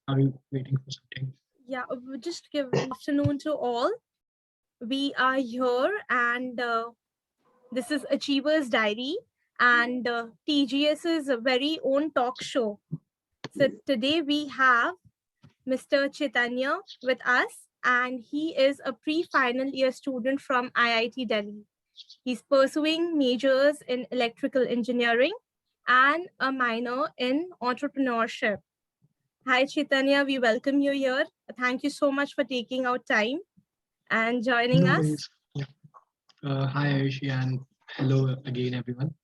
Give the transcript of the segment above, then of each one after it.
Are we waiting for something? Yeah, just give afternoon to all. We are here, and this is Achievers Diary and TGS's very own talk show. So today we have Mr. Chaitanya with us, and he is a pre-final year student from IIT Delhi. He's pursuing majors in electrical engineering and a minor in entrepreneurship. Hi, Chaitanya. We welcome you here. Thank you so much for taking out time and joining No us. worries. Yeah. Hi, Ayushi, and hello again, everyone.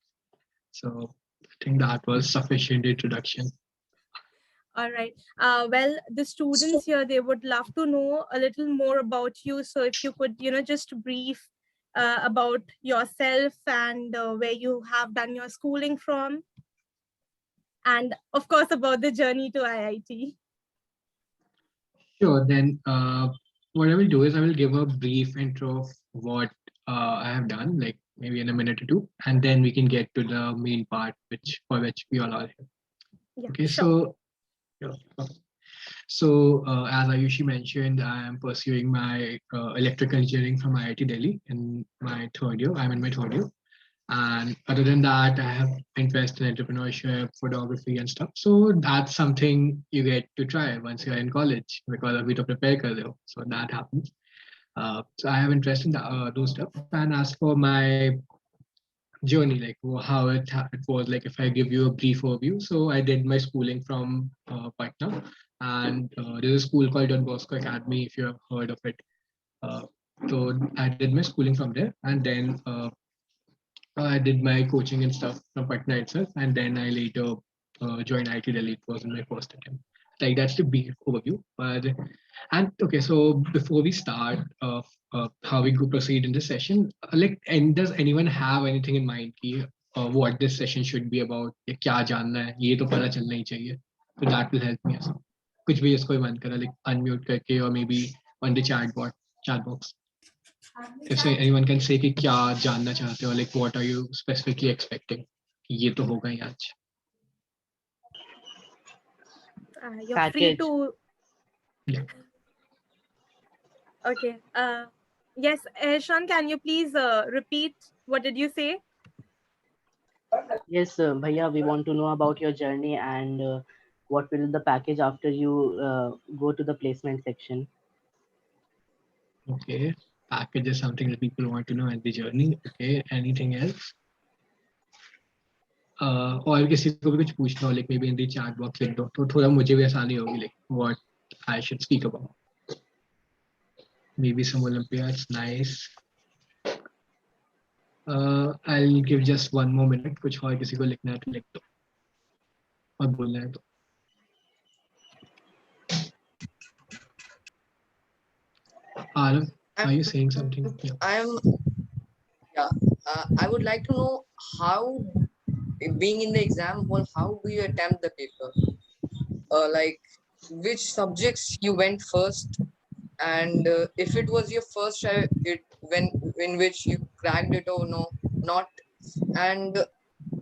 So I think that was sufficient introduction. All right. Well, the students here, they would love to know a little more about you. So if you could, just brief about yourself and where you have done your schooling from, and of course about the journey to IIT. Sure. Then what I will do is I will give a brief intro of what I have done, like maybe in a minute or two, and then we can get to the main part, which for which we all are here. Yeah, Okay. sure. Yeah. So, as Ayushi mentioned, I am pursuing my electrical engineering from IIT Delhi in my third year. I'm in my third year. And other than that, I have interest in entrepreneurship, photography, and stuff. So that's something you get to try once you're in college because अभी तो prepare कर रहे हो. So that happens. So I have interest in those stuff. And as for my journey, like how it was, like if I give you a brief overview. So I did my schooling from Patna, and there's a school called Don Bosco Academy, if you have heard of it. Uh, so I did my schooling from there, and then I did my coaching and stuff from Patna itself, and then I later joined IT Delhi. It was in my first attempt. Like that's the brief overview. But and okay, so before we start how we go proceed in this session, like, and does anyone have anything in mind ki, what this session should be about? या क्या जानना है? ये तो पता चलना ही चाहिए. So that will help me as well. कुछ भी इसको मन करा, like unmute करके or maybe on the chat box. If say anyone can say कि क्या जानना चाहते हो, like what are you specifically expecting, ये तो होगा ही आज. You're free Package. to. Yeah. Okay. Yes, Sean, can you please repeat what did you say? Yes, Bhaiya, we want to know about your journey and what will the package after you go to the placement section. Okay. Package is something that people want to know at the journey. Okay. Anything else? और किसी को भी कुछ पूछना हो, like maybe in the chat box लिख दो तो थोड़ा मुझे भी आसानी होगी, like what I should speak about. Maybe some Olympiads. Nice. I'll give just one more minute. कुछ और किसी को लिखना है तो लिख दो और बोलना है तो. Arav, are you saying something? Yeah. I would like to know how, being in the exam hall, how do you attempt the paper? Like which subjects you went first, and if it was your first try, it when in which you cracked it or no, not, and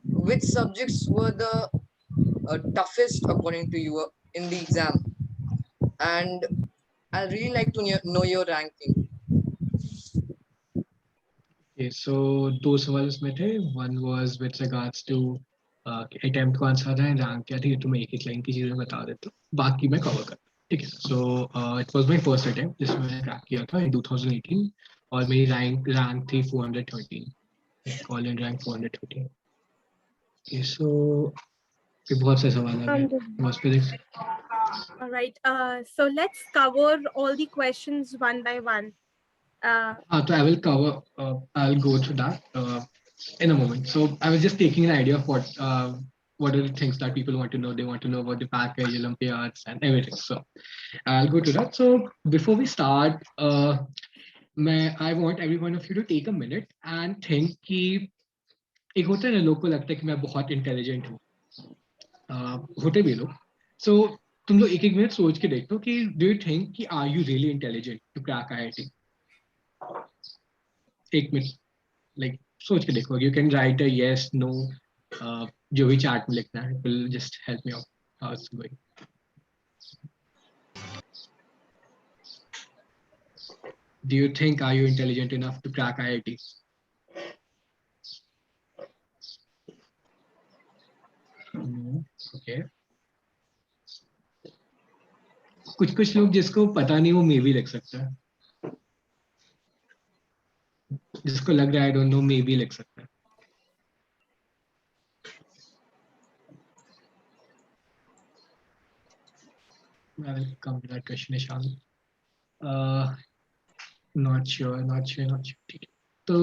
which subjects were the toughest according to you in the exam, and I'd really like to know your ranking. Okay, so दो सवाल उसमें थे. One was with regards to attempt कौन सा था, rank क्या थी. ये तो मैं एक एक लाइन की चीजें बता देता हूँ, बाकी मैं cover करता हूँ. ठीक है. So it was my first attempt जिसमें मैंने crack किया था in 2018 और मेरी rank थी 413. All in rank 413. Okay, so ये बहुत से सवाल आ गए. Was physics. All right. So let's cover all the questions one by one. So I will cover. I'll go through that in a moment. So I was just taking an idea of what are the things that people want to know. They want to know about the package, Olympiads, and everything. So I'll go to that. So before we start, I want every one of you to take a minute and think कि एक होता है ना, लोग को लगता है कि मैं बहुत इंटेलिजेंट हूँ. होते भी लोग. So तुम लोग एक एक मिनट सोच के देखो कि do you think कि are you really intelligent to crack IIT? एक मिनट, like सोच के देखो. You can write a yes, no, जो भी chat में लिखना है. It will just help me out how it's going. do you think are you intelligent enough to crack IIT? Okay. कुछ लोग जिसको पता नहीं वो मे भी लिख सकता है, जिसको लग रहा है आई डोंट नो मे भी लिख सकता है. I will come to that question, Ishan. Not sure. ठीक है. तो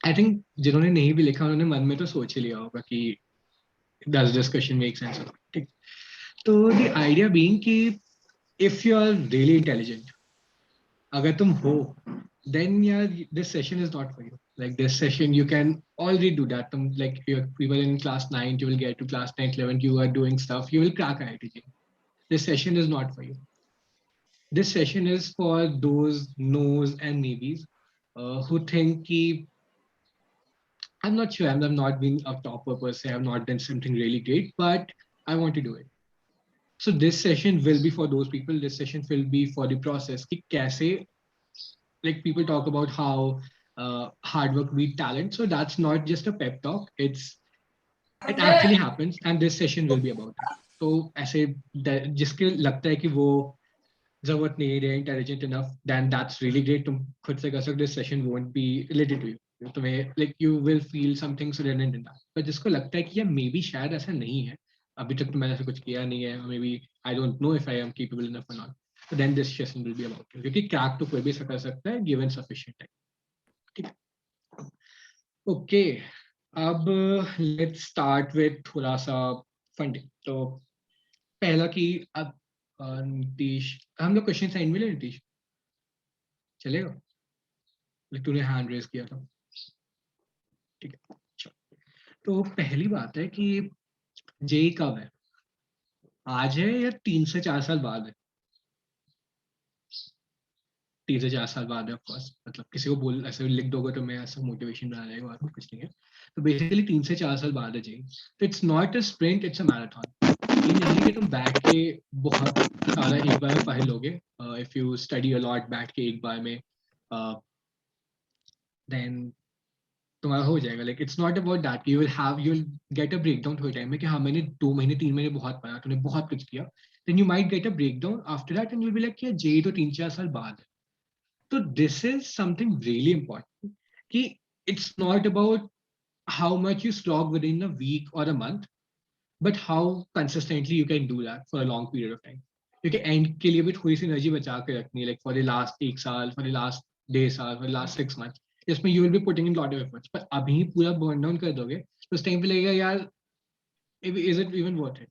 I think जिन्होंने नहीं भी लिखा उन्होंने मन में तो सोच ही लिया होगा कि does this question make sense or not. ठीक. तो the idea being कि if you are really intelligent, अगर तुम हो, then yeah, this session is not for you. Like this session, you can already do that. Like we were in class 9, you will get to class 10, 11, you are doing stuff, you will crack IIT. This session is not for you. This session is for those no's and maybes who think ki, I'm not sure, I'm not being a topper per se, I've not done something really great, but I want to do it. So this session will be for those people. This session will be for the process. Ki kaise, like people talk about how hard work beats talent. So that's not just a pep talk. It actually happens, and this session will be about it. So ऐसे जिसके लगता है कि वो जरूरत नहीं है, intelligent enough, then that's really great. तुम खुद से कर सकते. This session won't be related to you. तुम्हें like you will feel something redundant in that. But जिसको लगता है कि यार maybe शायद ऐसा नहीं है, अभी तक तो मैंने ऐसा कुछ किया नहीं है, maybe I don't know if I am capable enough or not. So then this session will be about it. क्योंकि crack तो कोई भी कर सकता है given sufficient time. ठीक है. Okay. अब let's start with थोड़ा सा funding. तो पहला कि अब नीतीश, हम लोग क्वेश्चन साइन मिले नीतीश, चलेगा? तूने हैंड रेज किया था. ठीक है. तो पहली बात है कि जेई कब है? आज है या 3 से 4 साल बाद है? 3 से 4 साल बाद है, ऑफकोर्स. मतलब किसी को बोल ऐसे लिख दोगे तो मैं ऐसा मोटिवेशन बना जाएगा और कुछ नहीं है. तो बेसिकली 3 से 4 साल बाद है जेई. तो it's not a sprint, it's a marathon. ये नहीं कि तुम बैठ के बहुत सारा एक बार में पढ़ लोगे. If you study a lot बैठ के एक बार में, देन तुम्हारा हो जाएगा. Like it's not about that. You will gate a breakdown थोड़े टाइम में कि हाँ मैंने 2 महीने 3 महीने बहुत पढ़ा, तूने बहुत कुछ किया. Then you might get a breakdown after that and you will be like JEE तो 3-4 साल बाद है. तो this is something really important कि it's not about how much you slog within a week और a month, but how consistently you can do that for a long period of time. क्योंकि and के लिए भी थोड़ी सी energy बचा के रखनी है, लाइक फॉर द लास्ट 1 साल, फॉर द लास्ट 1.5 साल, फॉर द लास्ट 6 months. इसमें you will be putting in lot of efforts. पर अभी पूरा बर्न डाउन कर दोगे तो उस टाइम पे लगेगा यार is it even worth it.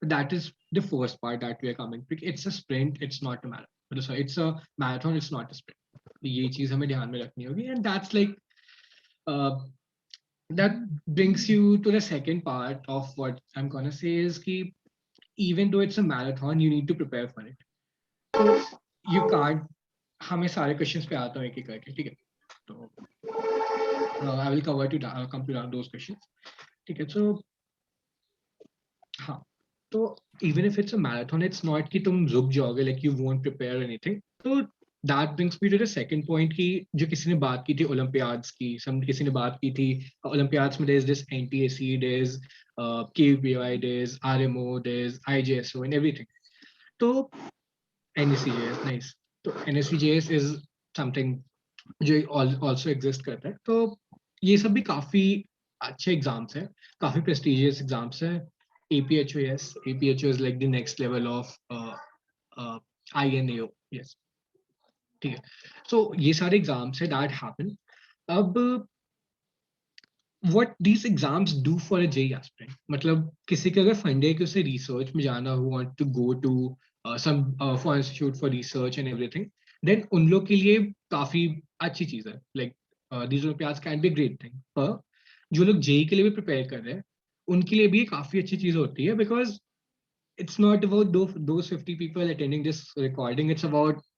That is the first part that we are coming. It's a sprint, it's not a marathon. Sorry, it's a marathon, it's not a sprint. ये चीज हमें ध्यान में रखनी होगी. And that's like that brings you to the second part of what I'm going to say is कि even though it's a marathon, you need to prepare for it. So you can't, हमें सारे questions पे आता हूँ एक एक करके. ठीक है. तो I will come to those questions. ठीक है. So हाँ, तो even if it's a marathon, it's not कि तुम रुक जाओगे, like you won't prepare anything. So that brings me to the second point कि जो किसी ने बात की थी Olympiads की, किसी ने बात की थी Olympiads में there's this NTAC, there's KVPI, there's RMO, there's IJSO and everything. तो NSCJS, nice. तो NSCJS is something जो also exist करता है. तो ये सब भी काफी अच्छे एग्जाम्स हैं, काफी प्रेस्टिजियस एग्जाम्स हैं. APHO, yes, APHO is like the next level of INAO, yes. ठीक है. So ये सारे एग्जाम्स है that happen. अब what these exams do for a JEE aspirant, मतलब किसी का अगर फंड है कि उसे रिसर्च में जाना, who want to go to some foreign institute for research and everything, then उन लोग के लिए काफी अच्छी चीज है. like these Olympiads can be a great thing. पर जो लोग JEE के लिए भी प्रिपेयर कर रहे हैं उनके लिए भी काफी अच्छी चीज होती है, because it's not about those 50 people attending this recording, it's about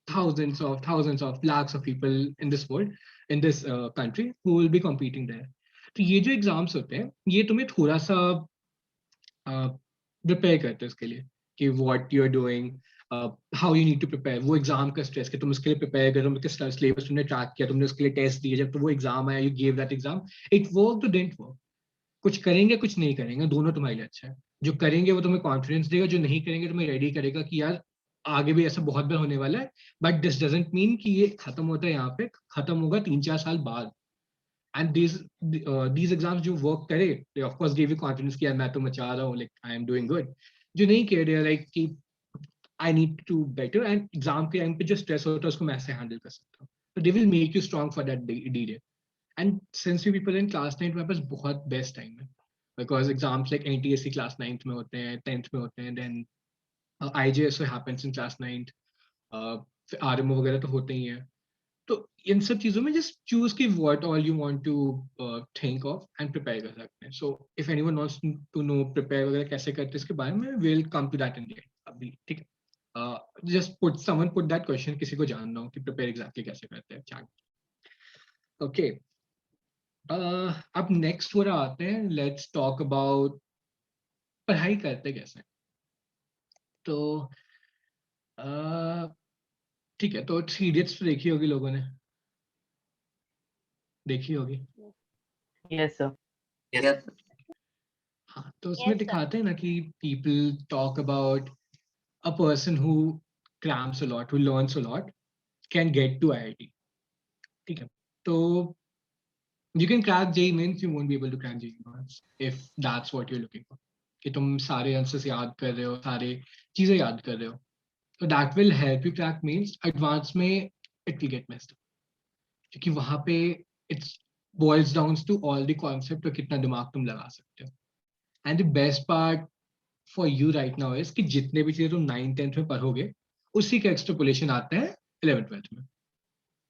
thousands of lakhs of people in this world, in this country, who will be competing there. तो ये जो एग्जाम्स होते हैं ये तुम्हें थोड़ा सा प्रिपेयर करते हैं इसके लिए कि what you're doing, how you need to prepare, वो एग्जाम का स्ट्रेस कि तुम उसके लिए प्रिपेयर करो, तुम सिलेबस तुमने ट्रैक किया, तुमने उसके लिए टेस्ट दिए, जब तो वो एग्जाम आया, you give that exam, it work तो डिडंट वर्क। कुछ करेंगे कुछ नहीं करेंगे, दोनों तुम्हारे लिए अच्छा है। जो करेंगे वो तुम्हें कॉन्फिडेंस देगा, जो नहीं करेंगे तुम्हें रेडी करेगा कि यार आगे भी ऐसा बहुत बार होने वाला है, बट दिस डजंट मीन कि ये खत्म होता है यहाँ पे, खत्म होगा 3-4 साल बाद। एंड these एग्जाम्स जो वर्क करे, they of course give you confidence कि यार मैं तो मचा रहा हूँ, like I am doing good। जो नहीं कह रहे लाइक कि I need to do better, and exam के टाइम पे जो स्ट्रेस होता है उसको मैं ऐसे हैंडल कर सकता हूँ, तो they will make you strong for that day। And since you people in class 9 मेरे पास बहुत बेस्ट टाइम है, because exams like NTSC class 9th में होते हैं, 10th में होते हैं, then IJSO happens in class 9th, RMO वगैरह तो होते ही हैं। तो इन सब चीजों में just choose कि what all you want to think of and prepare कर सकते हैं। So if anyone wants to know prepare वगैरह कैसे करते हैं इसके बारे में, we'll come to that in the end अभी, ठीक है। Just someone put that question, किसी को जानना हो कि prepare exactly कैसे करते हैं, chat। Okay, अब नेक्स्ट हो रहा आते हैं, लेट्स टॉक अबाउट पढ़ाई करते कैसे। तो ठीक है, तो 3 Idiots देखी होगी लोगों ने, देखी होगी। Yes, sir. Yes. हाँ, तो उसमें दिखाते हैं ना कि people talk about a person who crams a lot, who learns a lot, can get to IIT। ठीक है, तो you can crack JEE Mains, you won't be able to crack JEE Mains if that's what you're looking for, कि तुम सारे answers याद कर रहे हो, सारे चीजें याद कर रहे हो, तो that will help you crack mains। Advanced में it will get messed up, क्योंकि वहां पे it boils down to all the concept और कितना दिमाग तुम लगा सकते हो। And the best part for you right now is कि जितने भी चीजें तुम 9th-10th में पढ़ोगे उसी का एक्सट्रापोलेशन आता है 11th-12th में।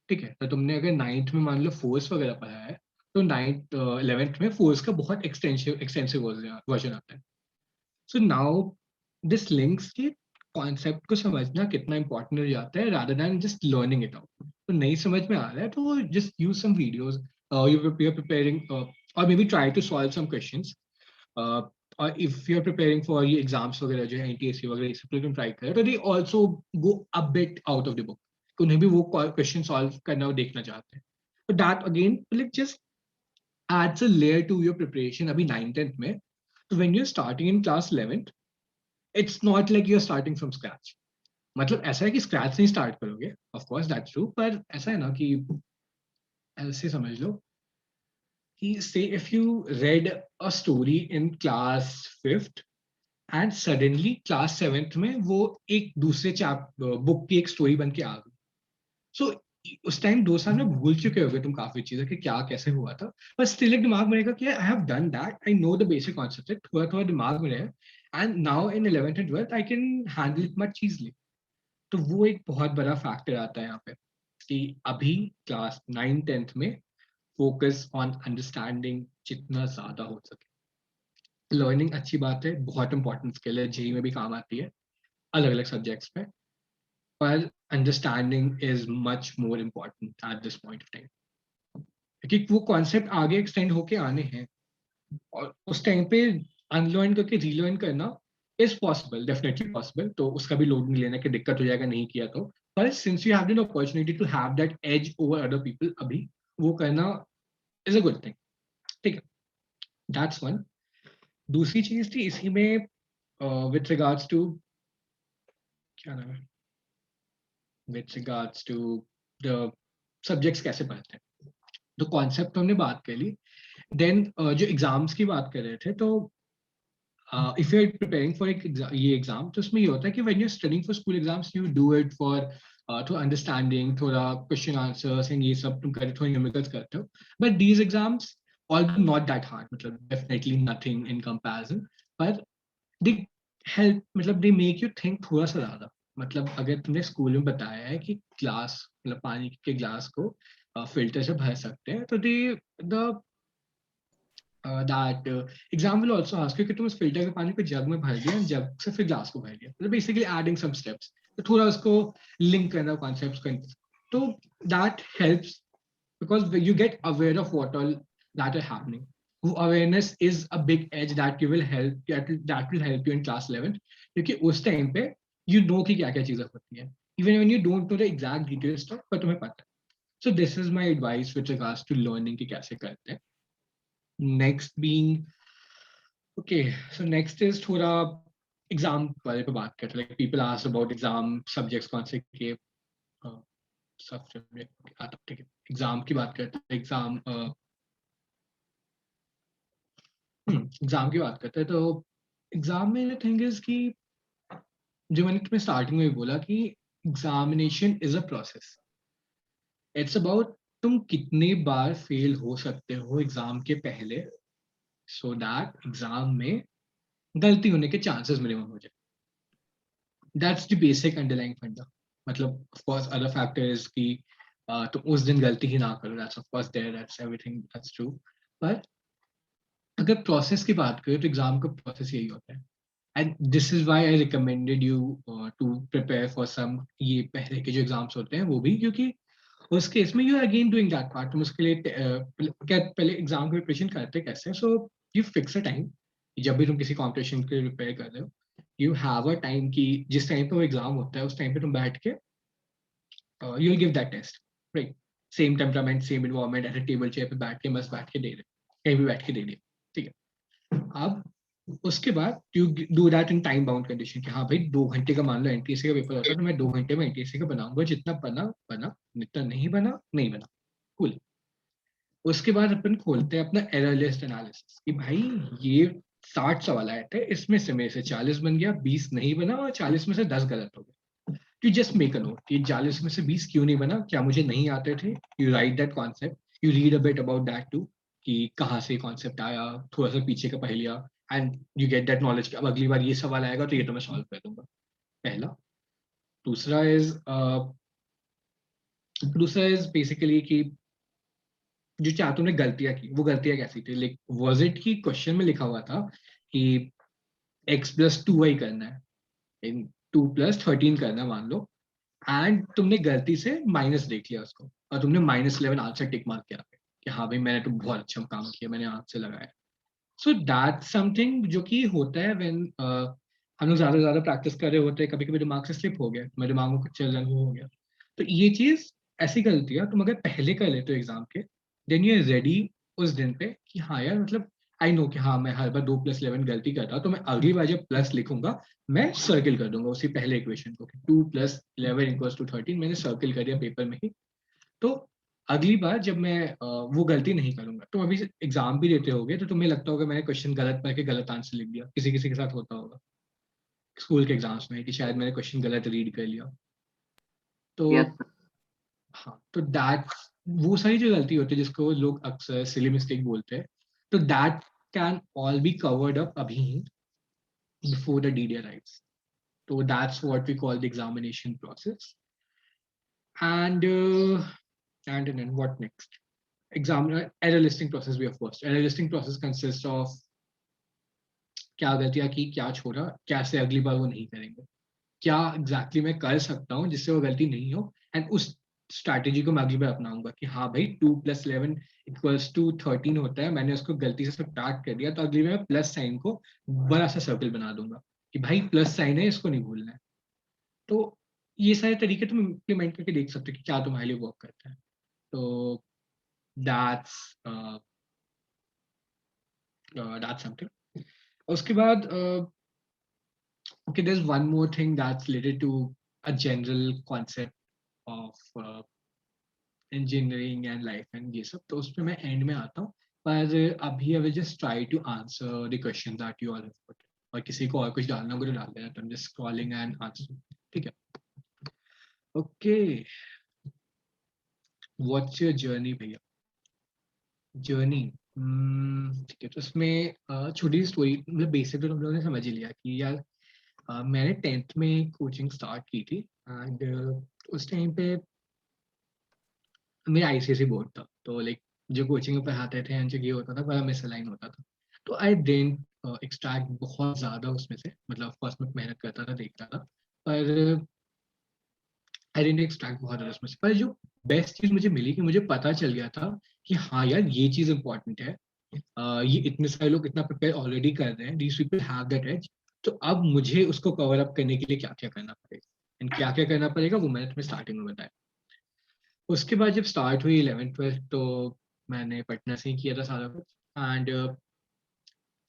ठीक है, तो तुमने अगर 9th में मान लो फोर्स वगैरह पढ़ा है, तो 11th में फोर्स का बहुत एक्सटेंसिव वर्जन आता है। सो नाउ दिस लिंक्स के कॉन्सेप्ट को समझना कितना इंपॉर्टेंट हो जाता है, rather than just learning it out. तो नहीं समझ में आ रहा है तो just use some videos, you are preparing और maybe try to solve some questions, और if you are preparing for ये एग्जाम्स वगैरह जो है NTSC वगैरह, इस पे तुम ट्राई करें, तो they also go a bit out of the book, उन्हें भी वो क्वेश्चन सॉल्व करना और देखना चाहते हैं। तो that again like just adds a layer to your preparation अभी 9th-10th में। तो when you're starting in class 11th, it's not like you're starting from scratch। मतलब ऐसा है कि scratch नहीं start करोगे, of course that's true, पर ऐसा है ना कि ऐसे समझ लो कि say if you read a story in class 5th and suddenly class 7th में वो एक दूसरे बुक की एक स्टोरी बन के आ गई, सो उस टाइम 2 साल में भूल चुके होगे तुम काफी चीजें कि क्या कैसे हुआ था, पर स्टिल एक दिमाग में रहेगा कि आई have done that, I know the basic concept, थोड़ा थोड़ा दिमाग में रहे, and now in 11th and 12th I can handle it much easily. तो वो एक बहुत बड़ा फैक्टर आता है यहाँ पे कि अभी क्लास 9th-10th में फोकस ऑन अंडरस्टैंडिंग जितना ज्यादा हो सके। लर्निंग अच्छी बात है, बहुत इंपॉर्टेंट स्किल है, जेई में भी काम आती है अलग अलग सब्जेक्ट्स में, पर understanding is much more important at this point of time, क्योंकि वो कॉन्सेप्ट आगे एक्सटेंड होके आने हैं, और उस टाइम पे अनलर्न करके रीलर्न करना इज पॉसिबल, डेफिनेटली पॉसिबल। तो उसका भी लोड नहीं लेना कि दिक्कत हो जाएगा नहीं किया तो, पर since you have an opportunity to have that edge over other people, अभी वो करना इज अ गुड थिंग। ठीक है, दैट्स वन। दूसरी चीज थी इसी में विथ रिगार्ड्स टू, क्या नाम है, with regards to the subjects कैसे पढ़ते हैं, तो कॉन्सेप्ट हमने बात कर ली। देन जो एग्जाम्स की बात कर रहे थे, तो if you are preparing for ये एग्जाम, तो उसमें ये होता है कि when you are studying for school exams you do it for थोड़ा अंडरस्टैंडिंग, थोड़ा क्वेश्चन आंसर्स एंड ये सब तुम करते, थोड़ा न्यूमेरिकल्स करते हो, but these exams although not that hard, मतलब definitely nothing in comparison, but they help, मतलब they make you think थोड़ा सा ज्यादा। मतलब अगर तुमने स्कूल में बताया है कि ग्लास, मतलब पानी के ग्लास को फिल्टर से भर सकते हैं, तो they the that exam will also ask you कि तुम उस फिल्टर के पानी को जग में भर दिया, जग से फिर ग्लास को भर दिया, मतलब बेसिकली एडिंग सम स्टेप्स, तो थोड़ा उसको लिंक करना कॉन्सेप्ट्स को, तो that helps because you get aware of what all that are happening. Awareness is a big edge that you will help, that will help you in class 11, क्योंकि उस time पे you know कि क्या क्या चीजें होती हैं, even when you don't know the exact details stuff, पर तुम्हें पता है. So this is my advice with regards to learning कि कैसे करते हैं. Next being, okay, so next is थोड़ा एग्जाम वाले पे बात करते हैं. Like people ask about exam subjects कौन से के सब सब्जेक्ट आता, ठीक है. एग्जाम की बात करते हैं. एग्जाम की बात करते हैं. तो एग्जाम में थिंग इज कि जो मैंने तुम्हें स्टार्टिंग में भी बोला कि examination is a process. It's about तुम कितने बार फेल हो सकते हो एग्जाम के पहले, सो दैट एग्जाम में गलती होने के चांसेस मिनिमम हो जाए. दैट्स द बेसिक अंडरलाइंग फंडा. मतलब ऑफ कोर्स अदर फैक्टर्स कि तुम उस दिन गलती ही ना करो, that's of course there, that's everything, that's true. पर अगर प्रोसेस की बात करें तो एग्जाम का प्रोसेस यही होता है. And this is why I recommended you to prepare for some ये पहले के जो एग्जाम्स होते हैं वो भी, क्योंकि उस केस में you are again doing that part. तुम उसके लिए क्या पहले एग्जाम की प्रिपरेशन करते कैसे. So you fix a time. जब भी तुम किसी कॉम्पिटिशन के लिए प्रिपेयर कर रहे हो, यू हैव अ टाइम कि जिस टाइम पे वो एग्जाम होता है उस टाइम पे तुम बैठ के you will give that test, right. Same temperament, same environment, at a table chair पे बैठ के बस बैठ के दे रहे, कहीं भी बैठ के दे दिया, ठीक है. अब उसके बाद you do that in time bound condition कि हाँ भाई 2 घंटे का मान लो एनटीएससी का पेपर होता है, तो मैं 2 घंटे में एनटीएससी का बनाऊंगा. जितना बना बना, जितना नहीं बना नहीं बना. कूल. उसके बाद अपन खोलते हैं अपना एरर लिस्ट एनालिसिस कि भाई ये 60 सवाल आए थे, इसमें से मेरे से 40 बन गया, 20 नहीं बना और 40 में से 10 गलत हो गए. You just make a note कि 40 में से 20 क्यों नहीं बना, क्या मुझे नहीं आते थे. You write that concept, you read a bit about that too कि कहाँ से कॉन्सेप्ट आया, थोड़ा सा पीछे का पहेलिया, and you get that knowledge कि अब अगली बार ये सवाल आएगा तो ये तो मैं सॉल्व कर दूंगा. पहला. दूसरा इज बेसिकली कि जो चाह तुमने गलतियां की, वो गलतियां कैसी थी. लाइक वाज इट कि क्वेश्चन में लिखा हुआ था कि x+2y करना है, इन 2+13 करना है मान लो, एंड तुमने गलती से माइनस देख लिया उसको और तुमने -11 आंसर टिक मार्क किया कि हाँ भाई मैंने तो बहुत अच्छा काम किया, मैंने आंख से लगाया. सो दैट्स समथिंग जो कि होता है व्हेन हम लोग ज्यादा प्रैक्टिस कर रहे होते हैं, कभी कभी दिमाग से स्लिप हो गया, मेरे दिमाग में कुछ चल रहा हो गया. तो ये चीज ऐसी गलती है, तुम अगर पहले कर लेते हो एग्जाम के, देन यू आर रेडी उस दिन पे कि हाँ यार मतलब आई नो कि हाँ मैं हर बार 2+11 गलती करता हूँ, तो मैं अगली बार जब प्लस लिखूंगा मैं सर्किल कर दूंगा उसी पहले इक्वेशन को कि 2+11 = 13, मैंने सर्किल कर दिया पेपर में ही. तो अगली बार जब मैं वो गलती नहीं करूंगा. तुम अभी एग्जाम भी देते होगे तो तुम्हें लगता होगा मैंने क्वेश्चन गलत पढ़ के गलत आंसर लिख दिया. किसी किसी के साथ होता होगा स्कूल के एग्जाम्स में कि शायद मैंने क्वेश्चन गलत रीड कर लिया. तो Yes. हाँ, तो दैट वो सारी जो गलती होती है जिसको लोग अक्सर सिली मिस्टेक बोलते हैं, तो that can all be covered up अभी before the DD arrives. So that's what we call the examination process. And then what next? Error listing process we have first. Error listing process consists of क्या गलतियां की, क्या छोड़ा, कैसे अगली बार वो नहीं करेंगे, क्या एग्जैक्टली मैं कर सकता हूँ जिससे वो गलती नहीं हो, एंड उस स्ट्रैटेजी को मैं अगली बार अपनाऊंगा कि हाँ भाई 2+11 = 13 होता है, मैंने उसको गलती से सब्ट्रैक्ट कर दिया, तो अगली बार मैं प्लस साइन को बड़ा सा सर्कल बना दूंगा कि भाई प्लस साइन है, इसको नहीं भूलना है. तो ये सारे तरीके तुम इम्प्लीमेंट करके देख सकते हो कि क्या तुम्हारे लिए वर्क करता है. तो that's that's something. उसके बाद okay, there's one more thing that's related to a general concept of engineering and life and ये सब, तो उस पे मैं एंड में आता हूँ. पर अभी I will just try to answer the questions that you all have put. और किसी को और कुछ डालना होगा तो डाल देना. तो I'm just scrolling and answering. ठीक है. Okay. What's your journey भैया? जर्नी. ठीक है. तो इसमें छोटी स्टोरी, मतलब बेसिक तो तुम लोगों ने समझ ही लिया कि यार मैंने 10th में कोचिंग स्टार्ट की थी, एंड उस टाइम पे मेरा ICSE बोर्ड था, तो लाइक जो कोचिंग में पढ़ाते थे जो ये होता था बड़ा मिसअलाइन होता था. तो आई डिडंट एक्सट्रैक्ट बहुत ज़्यादा उसमें से, मतलब फर्स्ट में मेहनत करता था, देखता था, पर आई डिडंट एक्सट्रैक्ट बहुत ज़्यादा उसमें से. पर जो बेस्ट चीज़ मुझे मिली कि मुझे पता चल गया था कि हाँ यार ये चीज़ इंपॉर्टेंट है. ये इतने सारे लोग इतना प्रिपेयर ऑलरेडी कर रहे हैं, these people have that edge, तो अब मुझे उसको कवर अप करने के लिए क्या क्या करना पड़ेगा, एंड क्या क्या करना पड़ेगा वो मैंने तुम्हें स्टार्टिंग में बताया। उसके बाद जब स्टार्ट हुई 11th 12th, तो मैंने पटना से ही किया था सारा कुछ। एंड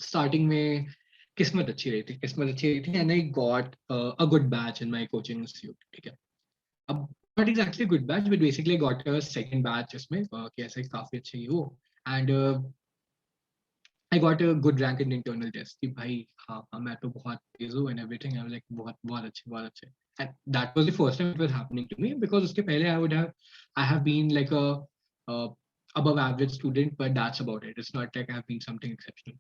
स्टार्टिंग में किस्मत अच्छी रही थी, and I got a good batch in my coaching institute, ठीक है। अब not exactly good batch, but basically got a second batch उसमें, कैसे काफी अच्छे ही हो। And I got a good rank in internal test कि भाई हाँ हाँ मैं तो बहुत तेज हूँ and everything, I was like बहुत बहुत अच्छे, बहुत अच्छे। And that was the first time it was happening to me, because उसके पहले I have been like a above average student, but that's about it. It's not like I've been something exceptional.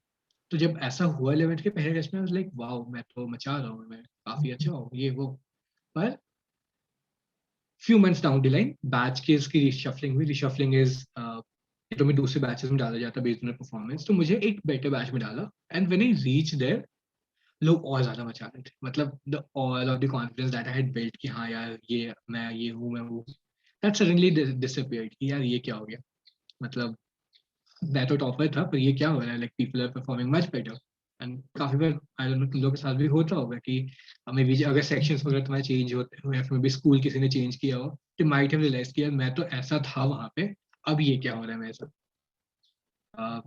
तो जब ऐसा हुआ 11th के पहले test में, I was like wow मैं तो मचा रहा हूँ, मैं काफी अच्छा हूँ ये वो। पर few months down the line batch की इसकी रिशफलिंग हुई। रिशफलिंग इज तो मैं दूसरे बैचेस में डाला जाता बेस्ड ऑन परफॉर्मेंस, तो मुझे एक बेटर बैच में डाला। And when I reach there, लोग और ज्यादा मचा रहे थे, मतलब the all of the confidence that I had built कि हाँ यार ये मैं ये हूँ, मैं वो, दैट सडनली डिसअपीयर्ड कि यार ये क्या हो गया। मतलब मैं तो टॉपर था, पर ये क्या हो रहा है, like people are performing much better. And काफी बार आई डोंट नो तुम लोगों के साथ भी होता होगा कि मे बी अगर सेक्शंस वगैरह तुम्हारे चेंज होते हो या फिर मे बी स्कूल किसी ने चेंज किया हो, तो माइट हैव रियलाइज किया मैं तो ऐसा था वहां पे, अब ये क्या हो रहा है मेरे साथ।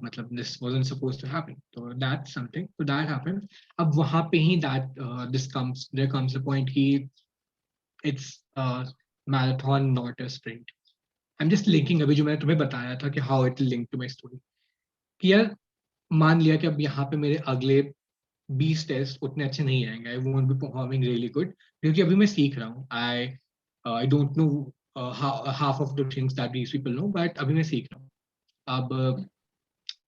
मतलब this wasn't supposed to happen, तो दैट्स समथिंग, तो दैट हैपेंड। अब वहां पे ही that there comes a point कि it's marathon not a sprint. I am just linking अभी जो मैंने तुम्हें बताया था कि how it link to my story, कि यार मान लिया कि अब यहाँ पे मेरे अगले 20 टेस्ट उतने अच्छे नहीं आएंगे, I won't be performing really good, क्योंकि अभी मैं सीख रहा हूँ। I don't know half of the things that these people know, but अभी मैं सीख रहा हूँ। अब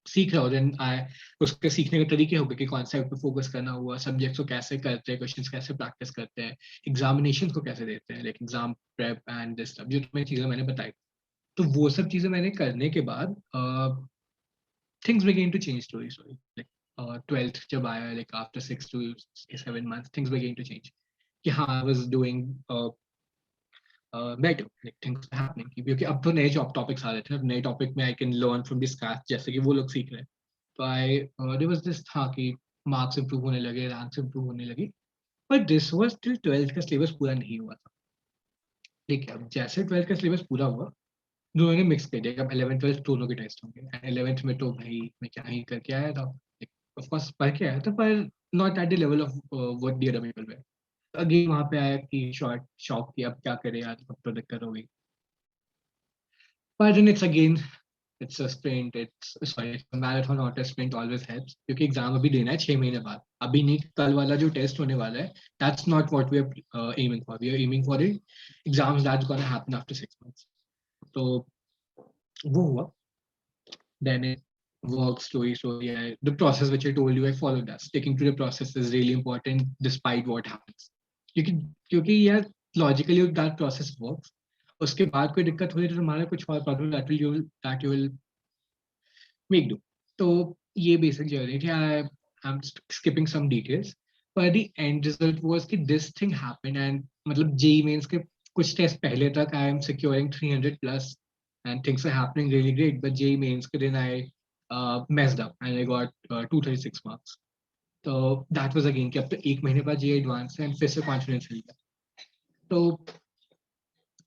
सीख रहा हूँ, देन आई उसके सीखने के तरीके हो गए कि कॉन्सेप्ट पे फोकस करना हुआ, सब्जेक्ट्स को कैसे करते हैं, क्वेश्चंस कैसे प्रैक्टिस करते हैं, एग्जामिनेशन को कैसे देते हैं, like exam prep and this stuff, जो तुम्हें चीजें मैंने बताई। तो वो सब चीजें मैंने करने के बाद things began to change slowly, slowly. Like 12th जब आया, like after 6 to 7 months, things began to change. कि हाँ, I was doing better, like things were happening. क्योंकि अब तो नए जॉब टॉपिक्स आ रहे थे, अब नए टॉपिक में I can learn from the scratch, जैसे कि वो लोग सीख रहे हैं। तो there was this था कि मार्क्स इंप्रूव होने लगे, रैंक्स इंप्रूव होने लगी, but this was till 12th का सिलेबस पूरा नहीं हुआ था। ठीक है, अब जैसे 12th का सिलेबस पूरा हुआ, दोनों ने मिक्स कर दिया, अब 11th 12th दोनों के टेस्ट होंगे। 11th में तो भाई मैं क्या ही करके आया था, ऑफ कोर्स पढ़ के आया था, पर not at the level of what the other people way. Again वहां पे आया कि शॉर्ट शॉक की अब क्या करे यार, अब तो दिक्कत हो गई। पर then it's again it's a sprint, it's sorry marathon not a sprint, always helps, क्योंकि एग्जाम अभी देना है 6 महीने बाद, अभी नहीं, कल वाला जो टेस्ट होने वाला है, that's not what we are aiming for, we are aiming for the exams that's gonna happen after 6 months। तो वो हुआ। Then it works slowly. The process which I told you, I followed that. Sticking to the process is really important despite what happens. क्योंकि यार logically that process works. उसके बाद कोई दिक्कत हुई तो तुम्हारा कुछ और problem that you will make do. तो ये basic journey थी. I'm skipping some details. But the end result was कि this thing happened, and मतलब JEE mains के कुछ टेस्ट पहले तक I am securing 300 plus and things are happening really great, but JEE mains के दिन I messed up and I got 236 marks. So that was again कि अब तो 1 महीने बाद JEE advance है and फिर से confidence हिल गया। तो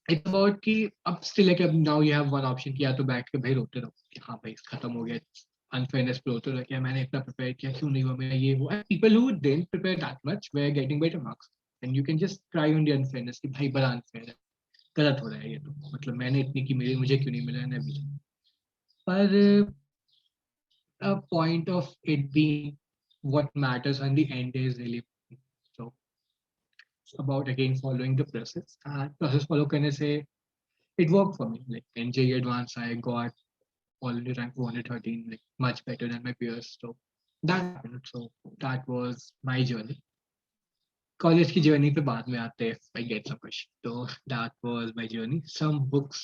it's about कि अब still है कि अब now you have one option कि या तो बैठ के भाई रोते रहो कि हाँ भाई खत्म हो गया, अनफेयरनेस पे रोते रहो कि मैंने इतना प्रिपेयर किया क्यों नहीं हुआ मेरा ये वो। And people who didn't prepare that much were getting better marks, and you can just cry on the unfairness कि भाई बड़ा unfair है, गलत हो रहा है ये, तो मतलब मैंने इतनी की मेरी मुझे क्यों नहीं मिला है अभी। पर a point of it being what matters on the end is really so about again following the process, and process follow करने से it worked for me, like in JEE advanced I got already ranked 413, like much better than my peers, so that happened. So that was my journey. College की journey पे बाद में आते हैं, if I get some question. So that was my journey. Some books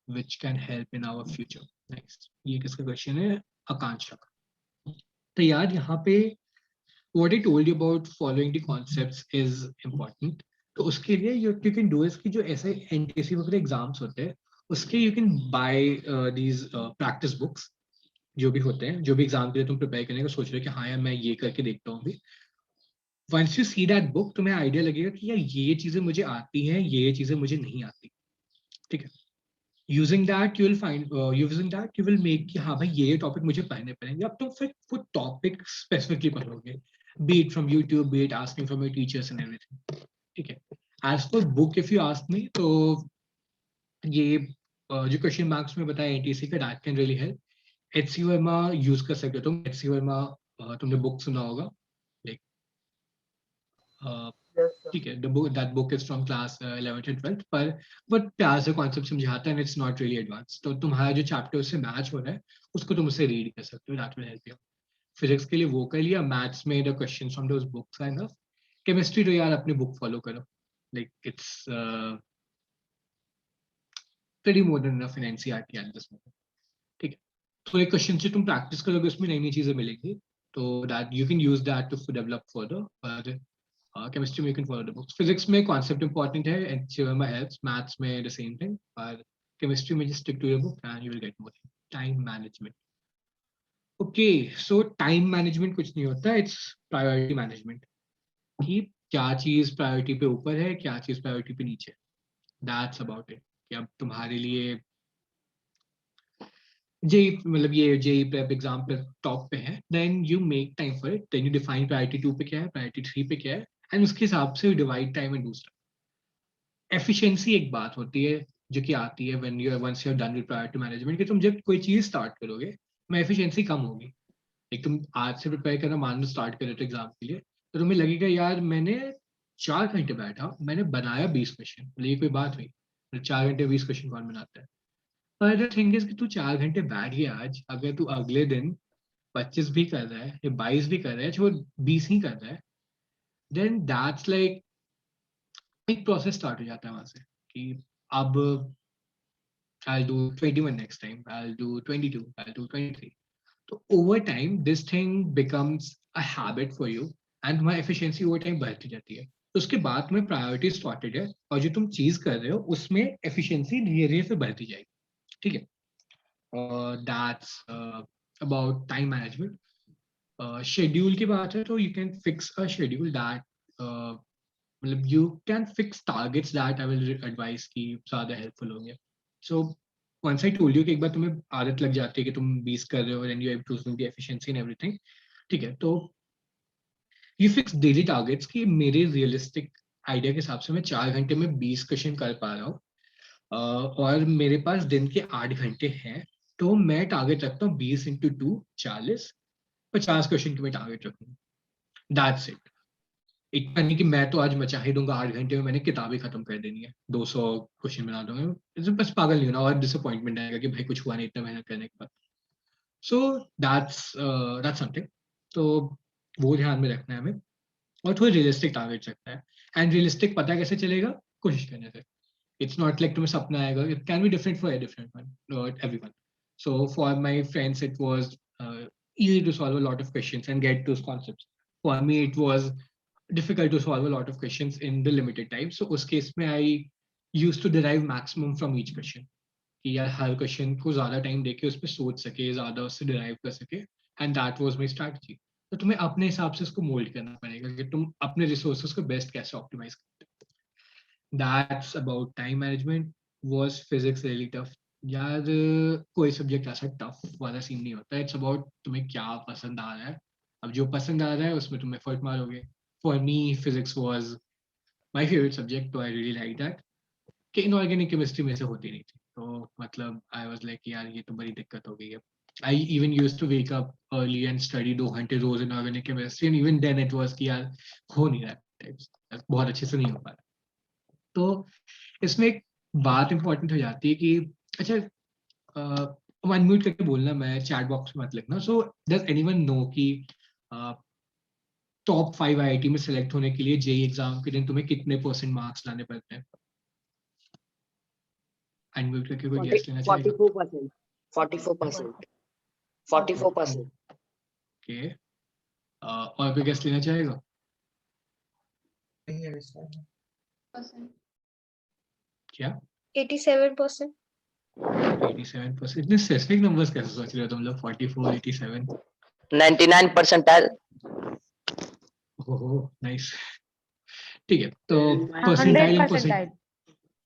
which can help in our future. Next, ये किसका question है? आकांक्षा का। तो यार यहाँ पे what I told you about following the concepts is important. तो उसके लिए you can do is कि जो ऐसे NTSC वगैरह एग्जाम्स होते हैं उसके you can buy these practice books जो भी होते हैं, जो भी एग्जाम के लिए तुम प्रिपेयर करने का सोच रहे हो कि हाँ यार मैं ये करके देखता हूँ अभी, once you see that book तुम्हें आइडिया लगेगा कि यार ये चीजें मुझे आती हैं, ये चीजें मुझे नहीं आती, ठीक है. using that you will find using that you will make कि हाँ भाई ये टॉपिक मुझे पढ़ने पड़ेंगे. अब तुम फिर वो टॉपिक स्पेसिफिकली पढ़ोगे, be it from YouTube, be it asking from your teachers and everything, ठीक है. as per book if you ask me, तो ये जो क्वेश्चन मार्क्स में बताया एटीसी का, that can really help. HC Verma use कर सकते हो तुम. HC वर्मा तुमने बुक सुना होगा, लाइक ठीक है, that book is from class 11th and 12th, पर वो प्यार से कॉन्सेप्ट समझाता है and it's not really advanced. तो तुम्हारा जो चैप्टर उससे मैच हो रहा है उसको तुम उससे रीड कर सकते हो, that will help you. Physics के लिए वो कर लिया, मैथ्स में the questions from those books are enough. Chemistry तो यार अपनी बुक फॉलो करो, like it's pretty more than enough in NCERT at this moment, ठीक है. थोड़े क्वेश्चन से तुम प्रैक्टिस करोगे, उसमें नई नई चीजें मिलेंगी, तो that you can use that to develop further. पर chemistry में you can follow the books. Physics में concept important है and HCMA helps. Maths में the same thing. पर chemistry में just stick to your book and you will get more. Time management. Okay, so time management कुछ नहीं होता, it's priority management. कि क्या चीज प्रायोरिटी पे ऊपर है, क्या चीज प्रायोरिटी पे नीचे. That's about it. कि अब तुम्हारे लिए जेई मतलब ये जेई प्रेप एग्जाम पे टॉप पे है, then you make time for it, then you define priority 2 पे क्या है, प्रायोरिटी 3 पे क्या है, एंड उसके हिसाब से divide time and do stuff. Efficiency एक बात होती है जो कि आती है when you once you have done with priority management, कि तुम जब कोई चीज स्टार्ट करोगे में एफिशिएंसी कम होगी. एक तुम आज से प्रिपेयर करना मान लो स्टार्ट कर रहे हो एग्जाम के लिए, तो तुम्हें लगेगा यार मैंने 4 घंटे बैठा, मैंने बनाया 20 क्वेश्चन, ये कोई बात हुई. 4 घंटे 20 क्वेश्चन कौन बनाता है. पर द थिंग इज कि तू 4 घंटे बैठ गया आज, अगर तू अगले दिन 25 भी कर रहा है या 22 भी कर रहा है, जो 20 ही कर रहा है, देन दैट्स लाइक एक प्रोसेस स्टार्ट हो जाता है वहां से कि अब I'll do 21 next time, I'll do 22, I'll do 23. तो over time this thing becomes a habit for you and तुम्हारी efficiency over time बढ़ती जाती है. तो उसके बाद में प्रायोरिटी स्टार्टेड है और जो तुम चीज कर रहे हो उसमें efficiency धीरे धीरे से बढ़ती जाएगी, ठीक है. That's about time management. Schedule की बात है तो you can fix a schedule that मतलब you can fix targets that I will advise कि ज़्यादा helpful होंगे. So once I told you कि एक बार तुम्हें आदत लग जाती है कि तुम 20 कर रहे हो and you are improving the efficiency and everything, ठीक है, तो you fix daily targets कि मेरे realistic idea के हिसाब से मैं 4 घंटे में 20 क्वेश्चन कर पा रहा हूँ और मेरे पास दिन के 8 घंटे हैं, तो मैं टारगेट रखता हूँ 20 into 2 40, 50 क्वेश्चन की मैं टारगेट रखूंगा. That's it. इतना नहीं कि मैं तो आज मचा ही दूंगा 8 घंटे में मैंने किताबें खत्म कर देनी है, 200 क्वेश्चन बना दूंगा, बस पागल नहीं होना और डिसअपॉइंटमेंट आएगा कि भाई कुछ हुआ नहीं इतना मेहनत करने के बाद. So that's something. तो वो ध्यान में रखना है हमें और थोड़ा रियलिस्टिक टारगेट रखना है. एंड रियलिस्टिक पता कैसे चलेगा, कोशिश करने से. It's not like तुम्हें सपना आएगा, it can be different for a different one, not everyone. So for my friends it was easy to solve a lot of questions and get those concepts. For me it was difficult to solve a lot of questions in the limited time. So उस case में I used to derive maximum from each question. कि यार हर question को ज्यादा time देके उस पर सोच सके, ज्यादा उससे डिराइव कर सके, and that was my strategy. तो तुम्हें अपने हिसाब से उसको मोल्ड करना पड़ेगा कि तुम अपने रिसोर्सेज को बेस्ट कैसे ऑप्टिमाइज करते हो. That's about time management. Was physics really tough? यार कोई सब्जेक्ट ऐसा टफ वाला सीन नहीं होता. इट्स अबाउट तुम्हें क्या पसंद आ रहा है. अब जो पसंद आ रहा है उसमें तुम एफर्ट मारोगे. For me physics was my favourite subject, तो आई रियली लाइक दैट. कि इनऑर्गेनिक केमिस्ट्री में से होती नहीं थी, तो मतलब आई वाज लाइक यार ये तो बड़ी दिक्कत हो गई है. I even used to wake up early and study 2 घंटे रोज in organic chemistry, and even then it was कि यार हो नहीं रहा, बहुत अच्छे से नहीं हो पा रहा. तो इसमें एक बात इंपॉर्टेंट हो जाती है कि अच्छा अनम्यूट करके बोलना, मैं चैट बॉक्स में मत लिखना. सो डज एनीवन नो कि टॉप 5 आईआईटी में सिलेक्ट होने के लिए जेई एग्जाम के दिन तुम्हें कितने % मार्क्स लाने पड़ते हैं? अनम्यूट करके कोई गेस लेना चाहेगा? 44%. 44%. 44%. ओके, और कोई गेस लेना चाहेगा? क्या 87%. 87%? इतने स्पेसिफिक नंबर्स कैसे सोच रहे हो तुम लोग? 44, 87? 99 percentile. Oh nice. ठीक है, तो 100 percentile in percentile.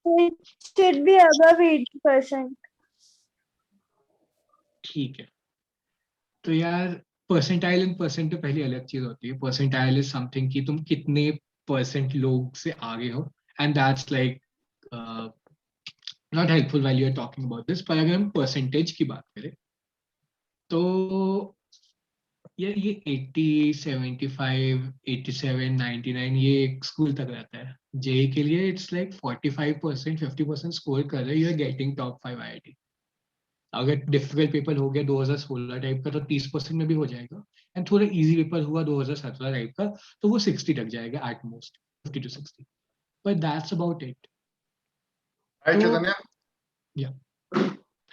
It should be above 80%. ठीक है, तो यार परसेंटाइल एंड परसेंट तो पहले अलग चीज होती है। परसेंटाइल इज समथिंग कि तुम कितने परसेंट लोग से आगे हो, and that's like not helpful while you are talking about this. पर अगर हम परसेंटेज की बात करें तो ये 80, 75, 87, 99 ये एक स्कूल तक रहता है। जेई के लिए इट्स लाइक 45%, 50% स्कोर कर रहे, you are getting top 5 IIT. अगर डिफिकल्ट पेपर हो गया 2016 टाइप का तो 30% में भी हो जाएगा, एंड थोड़ा इजी पेपर हुआ 2017 टाइप का तो वो 60 तक जाएगा at most, 50 to 60, but that's about it. Hi, So, Chaitanya. yeah,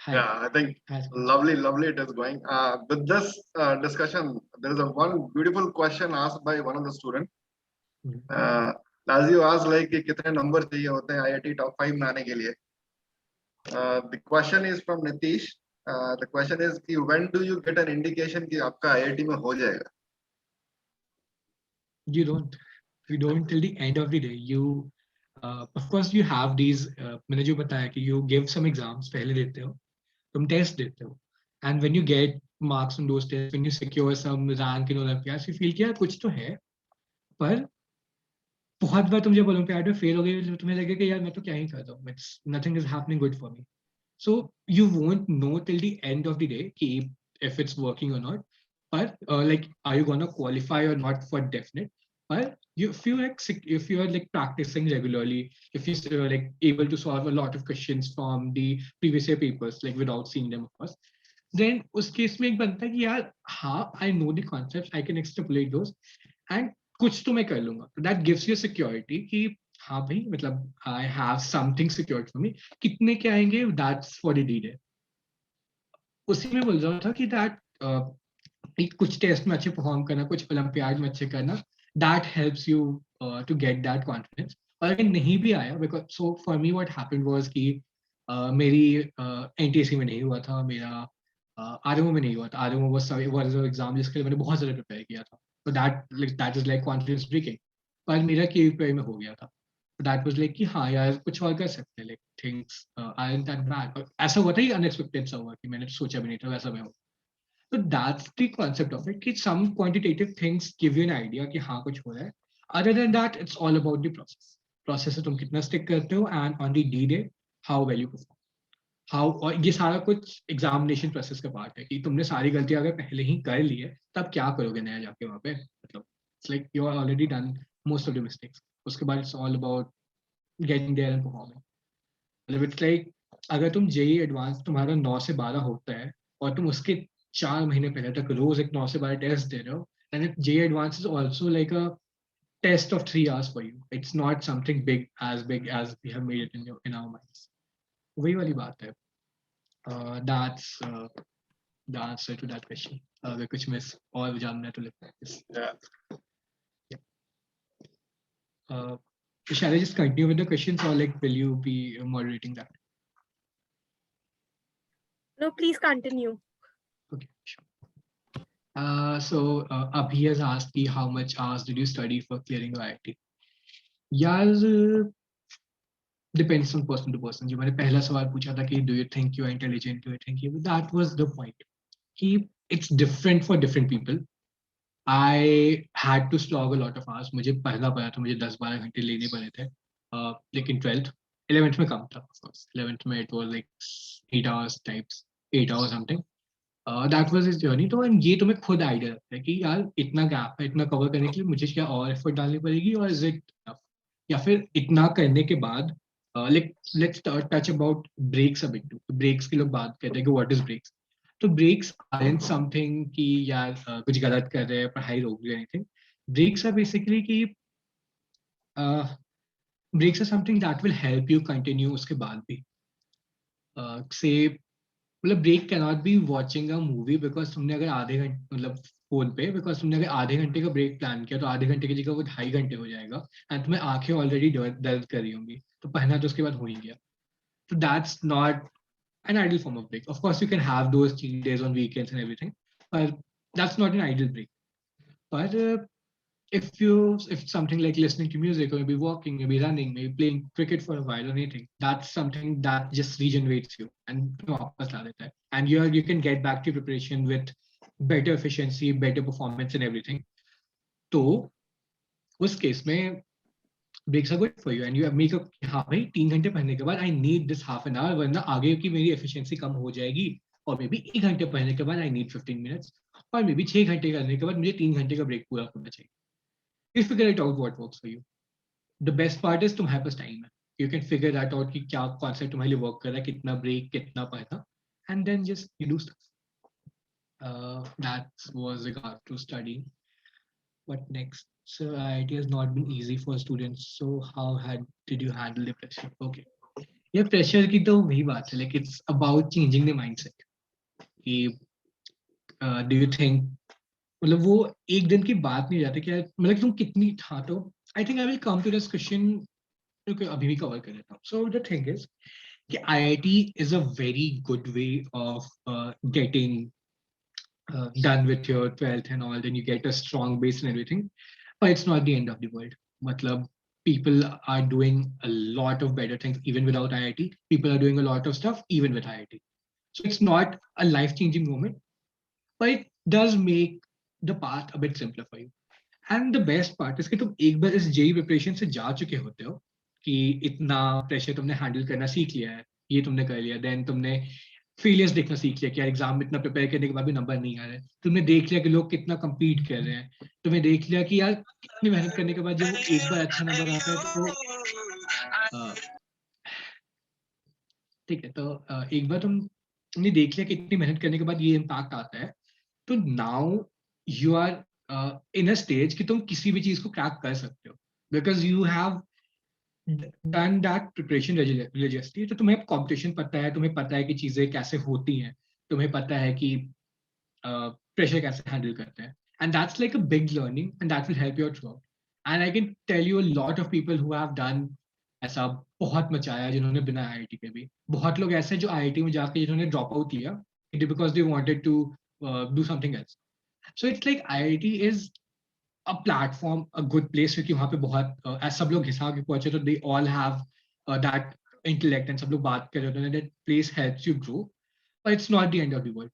hi. Yeah, I think Hi. lovely it is going. With this discussion, there is a one beautiful question asked by one of the student. Mhm. As you asked, like कि कितने number चाहिए होते हैं IIT top 5 में आने के लिए? The question is from Nitish. The question is कि when do you get an indication कि आपका IIT में हो जाएगा? You don't till the end of the day. You of course you have these मैंने जो बताया कि you give some exams पहले देते हो, तुम टेस्ट देते हो, and when you get marks on those tests, when you secure some rank in Olympiads, you feel कि यार कुछ तो है। पर बहुत बार तुम जब ओलंपियाड में फेल हो गए तो तुम्हें लगे कि यार मैं तो क्या ही कर रहा हूँ, it's nothing is happening good for me. So you won't know till the end of the day कि if it's working or not, but like are you gonna qualify or not for definite, but if you are like practicing regularly, if you like able to solve a lot of questions from the previous year papers like without seeing them of course, then उस case में एक बनता है कि यार हाँ I know the concepts, I can extrapolate those and कुछ तो मैं कर लूंगा। तो दैट गिव्स यू सिक्योरिटी कि हाँ भाई मतलब I have something secured for me. कितने के आएंगे दैट्स फॉर द डे। उसी में बोल रहा था कि दैट कुछ टेस्ट में अच्छे परफॉर्म करना, कुछ ओलंपियाड में अच्छे करना, that helps you to get that confidence. और अगर नहीं भी आया, because so for me what happened was कि मेरी एनटीएससी में नहीं हुआ था, मेरा आरएमओ में नहीं हुआ था। आरएमओ वाज एग्जाम जिसके लिए मैंने बहुत ज्यादा प्रिपेयर किया था, तो that is like confidence breaking. पर मेरा केवीपीआई में हो गया था, दैट वाज लाइक कि हाँ यार कुछ और कर सकते हैं, like things aren't that bad. ऐसा हुआ था कि अनएक्सपेक्टेड सा हुआ कि मैंने सोचा भी नहीं था वैसा मैं हूँ। So that's the concept of it. कि some quantitative things give you an idea कि हाँ कुछ हो रहा है. Other than that, it's all about the process. Process से तुम कितना stick करते हो and on the D day how well you perform. How और ये सारा कुछ examination process का part है कि तुमने सारी गलतियां अगर पहले ही कर ली है तब क्या करोगे नया जाके वहाँ पे। मतलब it's like you are already done most of the mistakes. उसके बाद it's all about getting there and performing. मतलब it's like अगर तुम JEE एडवांस तुम्हारा 9 से 12 होता है और तुम उसके 4 महीने पहले तक रोज एक 9 से 12 टेस्ट दे रहे हो, then it JEE advance is also like a test of 3 hours for you. It's not something big as we have made it in our minds. वही वाली बात है। That's the answer to that question. अगर कुछ miss और जानना है तो लगता है। Yeah. Shall I just continue with the questions or like will you be moderating that? No, please continue. Okay, sure. So Abhi has asked me how much hours did you study for clearing your IIT? यार depends on person to person. जो मैंने पहला सवाल पूछा था कि do you think you are intelligent? Do you think you? That was the point. कि it's different for different people. I had to slog a lot of hours. मुझे पहला पड़ा था मुझे 10-12 घंटे लेने पड़े थे. लेकिन 12th, 11th में कम था of course. 11th में it was like 8 hours types, 8 hours something. That was his journey. तो ये तुम्हें खुद आइडिया लगता है कि यार इतना गैप है, इतना कवर करने के लिए मुझे क्या और एफर्ट डालनी पड़ेगी और इज इट इनफ, या फिर इतना करने के बाद let's touch about breaks a bit too. Breaks की लोग बात करते हैं कि व्हाट इज ब्रेक्स। तो ब्रेक्स आरंट समथिंग कि यार कुछ गलत कर रहे हैं, पढ़ाई रोक दी, एनीथिंग। ब्रेक्स आर बेसिकली कि breaks are something that will help you continue उसके बाद भी। से मतलब break can not be watching a movie because तुमने अगर आधे घंटे मतलब फोन पे, बिकॉज तुमने अगर आधे घंटे का ब्रेक प्लान किया तो आधे घंटे की जगह वो 2.5 घंटे हो जाएगा एंड तुम्हें आंखें ऑलरेडी दर्द कर रही होंगी, तो पहना तो उसके बाद हो ही गया। तो that's not an ideal form of break. Of course, you can have those cheat days on weekends and everything, but that's not an ideal break. But if something like listening to music or maybe walking, maybe running, maybe playing cricket for a while or anything, that's something that just regenerates you and वापस ला देता है. And you can get back to preparation with better efficiency, better performance and everything. तो उस case में breaks are good for you and you make up हाँ भाई 3 घंटे पढ़ने के बाद I need this half an hour वरना आगे की मेरी efficiency कम हो जाएगी और मे बी 1 घंटे पढ़ने के बाद I need 15 minutes और मे बी 6 घंटे करने के बाद मुझे 3 घंटे का ब्रेक पूरा करना चाहिए. You figure it out what works for you. The best part is तुम्हारे पास time है. You can figure that out कि क्या concept तुम्हारे लिए work कर रहा है, कितना break, कितना पढ़ना, and then just you do stuff. That was regard to studying. What next? So IIT has not been easy for students. So how did you handle the pressure? Okay. ये pressure की तो वही बात है. Like it's about changing the mindset. कि do you think मतलब वो एक दिन की बात नहीं जाती क्या मतलब तुम कितनी था तो I think I will come to this question अभी भी कवर कर लेता हूँ. सो द थिंग इज कि IIT is a very good way of getting done with your 12th and all, then you get a strong base and everything, but it's not the end of the world. Matlab, people are doing a lot of better things even without IIT. People are doing a lot of stuff even with IIT. So it's not a life-changing moment, but it does make the path a bit simpler for you. And the best part is कि तुम एक बार इस JEE preparation से जा चुके होते हो कि इतना प्रेशर तुमने हैंडल करना सीख लिया है, ये तुमने कर लिया, देन तुमने फेलियर्स देखना सीख लिया कि यार एग्जाम में इतना प्रिपेयर करने के बाद भी नंबर नहीं आ रहे, तुमने देख लिया कि लोग कितना compete कर रहे हैं, तुमने देख लिया कि यार कितनी मेहनत करने के बाद जब वो एक बार अच्छा नंबर आता है तो ठीक है. तो एक बार तुमने देख लिया कि इतनी मेहनत करने के बाद ये इम्पैक्ट आता है, तो now you are in a stage कि तुम किसी भी चीज को क्रैक कर सकते हो because you have done that preparation religiously. तो तुम्हें कंपटीशन पता है, तुम्हें पता है कि चीजें कैसे होती हैं, तुम्हें पता है कि प्रेशर कैसे हैंडल करते हैं, and that's like a big learning and that will help you out throughout. And I can tell you a lot of people who have done ऐसा बहुत मचाया जिन्होंने बिना आईआईटी के भी. बहुत लोग ऐसे जो आईआईटी में जाके जिन्होंने ड्रॉप आउट किया because they wanted to do something else. So it's like IIT is a platform, a good place क्योंकि वहाँ पे बहुत as सब लोग हिसाब के पहुंचे तो they all have that intellect and सब लोग बात कर रहे होते हैं. That place helps you grow, but it's not the end of the world.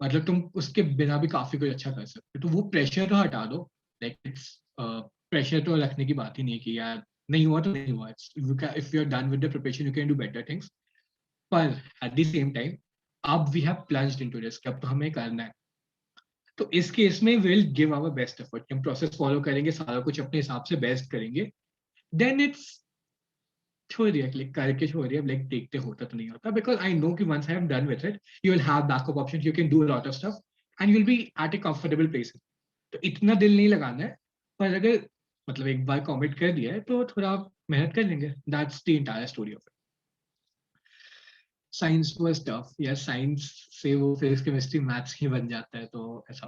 मतलब तुम उसके बिना भी काफी कुछ अच्छा कर सकते हो. तो वो प्रेशर तो हटा दो. Like it's प्रेशर तो रखने की बात ही नहीं है कि यार नहीं हुआ तो नहीं हुआ. If you're done with the preparation, you can do better things. पर at the same time, अब we have plunged into this. अब तो हमें करना है. तो इस केस में will give our best effort. हम प्रोसेस फॉलो करेंगे, सारा कुछ अपने हिसाब से बेस्ट करेंगे. देन इट्स छोड़ दिया, क्लिक करके छोड़ दिया. लाइक देखते होता तो नहीं होता बिकॉज आई नो कि once I have done with it you will have backup option, you can do a lot of stuff and you will be at a comfortable place. तो इतना दिल नहीं लगाना है, पर अगर मतलब एक बार कमिट कर दिया है तो थोड़ा मेहनत कर लेंगे. That's the entire story of it. Science was tough. Yes, science से वो फिजिक्स केमिस्ट्री मैथ्स ही बन जाता है, तो ऐसा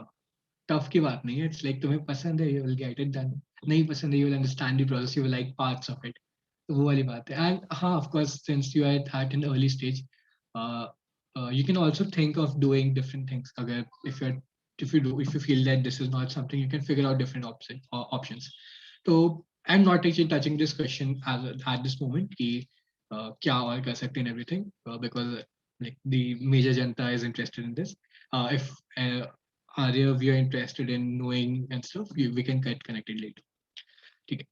टफ की बात नहीं है. इट्स लाइक तुम्हें पसंद है, you will get it done. नहीं पसंद है, you will understand the process, you will like parts of it. तो वो वाली बात है. एंड हाँ, of course since you are at an early stage you can also think of doing different things. अगर if you feel that this is not something, you can figure out different options. So I'm not actually touching this question at this moment कि क्या और कर सकते हैं everything because like the major Janata is interested in this. If Arya, we are interested in knowing and stuff, we can get connected later. Okay.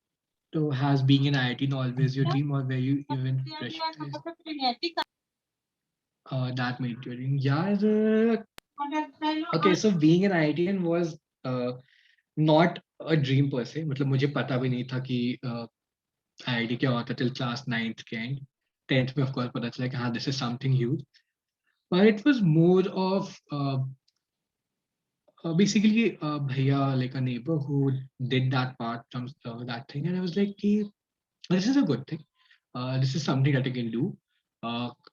So has being in IIT always your dream, or were you even pressurized? That made your dream. Yeah. Okay, so being an IITian was not a dream per se. मतलब मुझे पता भी नहीं था कि IIT क्या होता till class 9th के end. 10th में of course पता चला कि हाँ this is something huge. But it was more of basically bhaiya, like a neighbor who did that part from that thing, and I was like this is a good thing. This is something that I can do.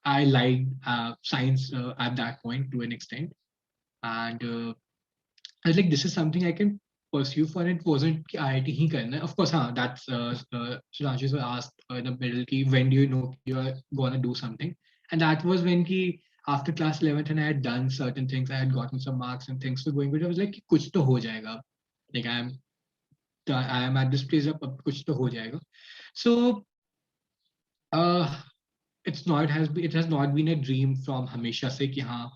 I liked science at that point to an extent, and I was like this is something I can pursue for. It wasn't कि IIT ही करना है. Of course हाँ, that's Sudhanshu was asked in the middle कि when do you know you are gonna do something, and that was when कि after class 11th and I had done certain things, I had gotten some marks and things were going good. I was like, कुछ तो हो जाएगा. Like I'm I am at this place, अब कुछ तो हो जाएगा. So it has not been a dream from हमेशा से कि हाँ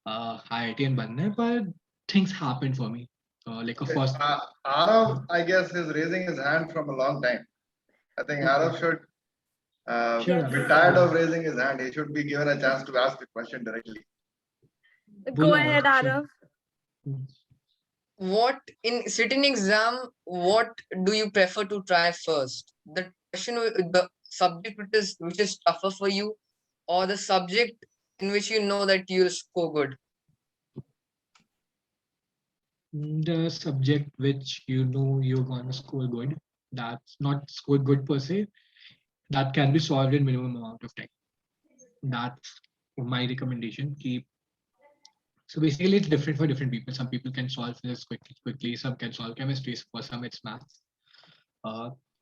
IITian बनना है, but things happened for me. Like a first. Arav, I guess, is raising his hand from a long time. I think Arav should Sure. be tired of raising his hand. He should be given a chance to ask the question directly. Go बोलो, ahead, sure. Arav. What in sitting exam, what do you prefer to try first? The question, the subject which is tougher for you, or the subject in which you know that you'll score good? The subject which you know you're gonna score good, that's not score good per se, that can be solved in minimum amount of time. That's my recommendation. So basically it's different for different people. Some people can solve physics quickly, some can solve chemistry, for some it's maths.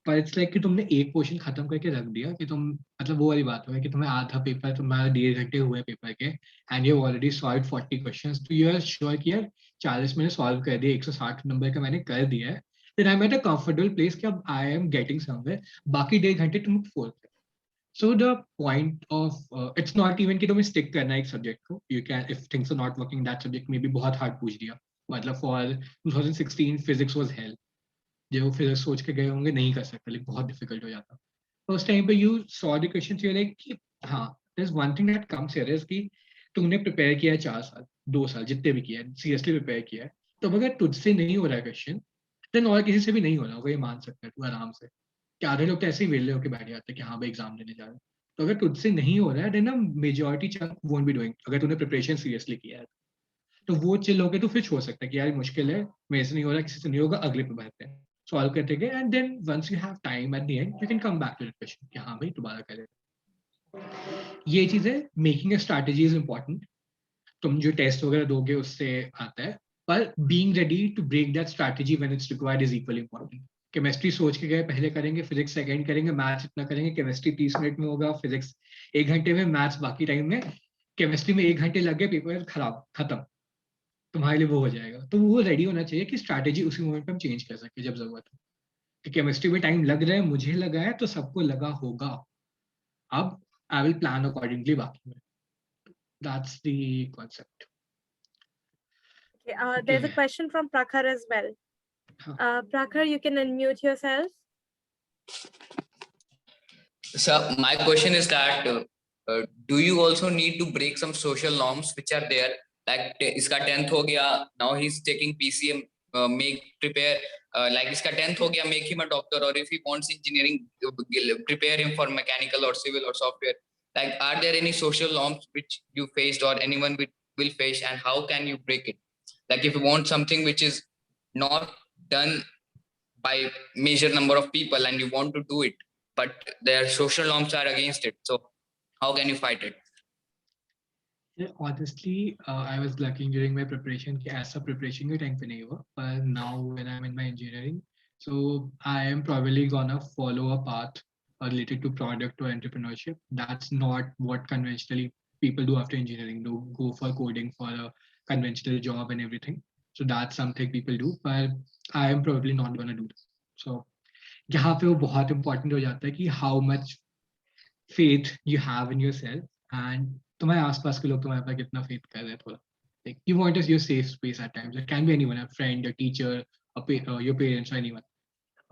पर it's like कि तुमने एक question खत्म करके रख दिया कि तुम, मतलब वो वाली बात है कि तुम्हें आधा पेपर, तुम्हारा 1.5 घंटे हुए पेपर के, and you already solve 40 questions, तो यू आर श्योर कि यार 40 मैंने सॉल्व कर दिया, 160 नंबर का मैंने कर दिया है, then I am at a comfortable place कि अब आई एम गेटिंग समवेयर, बाकी 1.5 घंटे तुम fourth. So the point of it's not even कि तुम्हें stick करना है एक सब्जेक्ट को. You can, if things are not working that subject में भी बहुत hard पूछ दिया, मतलब for 2016 physics was hell. जो फिजिक्स सोच के गए होंगे नहीं कर सकते, लेकिन बहुत डिफिकल्ट हो जाता. तो उस टाइम पे you saw the question, you like कि हाँ there is one thing that comes here is कि तुमने प्रिपेयर किया है 4 साल 2 साल जितने भी किया है, सीरियसली प्रिपेयर किया है, तो अगर तुझसे नहीं हो रहा है क्वेश्चन, देन और किसी से भी नहीं हो रहा होगा, ये मान सकता है तू आराम से. कि आधे लोग तो ऐसे ही वेले होकर बैठ जाते हैं कि हाँ भाई एग्जाम देने जा रहे हैं. तो अगर तुझसे नहीं हो रहा है, then a majority chunk won't be doing, अगर तूने प्रिपरेशन सीरियसली किया है तो वो चिल होके तो फिर छोड़ सकता है कि यार मुश्किल है, मेरे से नहीं हो रहा, किसी से नहीं होगा, अगले पे बढ़ते हैं, सॉल्व करते गए, and then once you have time at the end you can come back to the question कि हाँ भाई दोबारा करें. ये चीजें, making a strategy is important. तुम जो टेस्ट वगैरह दोगे उससे आता है, पर being ready to break that strategy when it's required is equally important. Chemistry सोच के गए पहले करेंगे, फिजिक्स सेकंड करेंगे, मैथ्स इतना करेंगे, केमिस्ट्री 30 मिनट में होगा, फिजिक्स 1 घंटे में, मैथ्स बाकी टाइम में, केमिस्ट्री में 1 घंटे लग गए, पेपर खराब, खत्म, तुम्हारे लिए वो हो जाएगा. तो वो रेडी होना चाहिए कि स्ट्रैटेजी उसी मोमेंट पे हम चेंज कर सके जब जरूरत हो. कि केमिस्ट्री में टाइम लग रहा है, मुझे लगा है, तो सबको लगा होगा, अब आई विल प्लान अकॉर्डिंगली बाकी में. That's the concept. Okay, there's a question from Prakhar as well. Prakhar, you can unmute yourself. So my question is that do you also need to break some social norms which are there? Like iska 10th ho gaya, now he's taking PCM, make prepare like iska 10th ho gaya, make him a doctor, or if he wants engineering, prepare him for mechanical or civil or software. Like, are there any social norms which you faced or anyone will face, and how can you break it? Like if you want something which is not done by major number of people and you want to do it, but their social norms are against it, so how can you fight it? Yeah, honestly, I was lucky during my preparation कि ऐसा preparation के time पे नहीं हुआ, but now when I'm in my engineering, so I am probably gonna follow a path related to product or entrepreneurship. That's not what conventionally people do after engineering. Do go for coding for a conventional job and everything. So that's something people do, but I am probably not gonna do that. So यहाँ पे वो बहुत important हो जाता है कि how much faith you have in yourself and तुम्हारे आसपास के लोग तुम्हारे पर कितना faith कर रहे हैं थोड़ा. Like you want to your safe space at times. It can be anyone, a friend, a teacher, your parents, or anyone.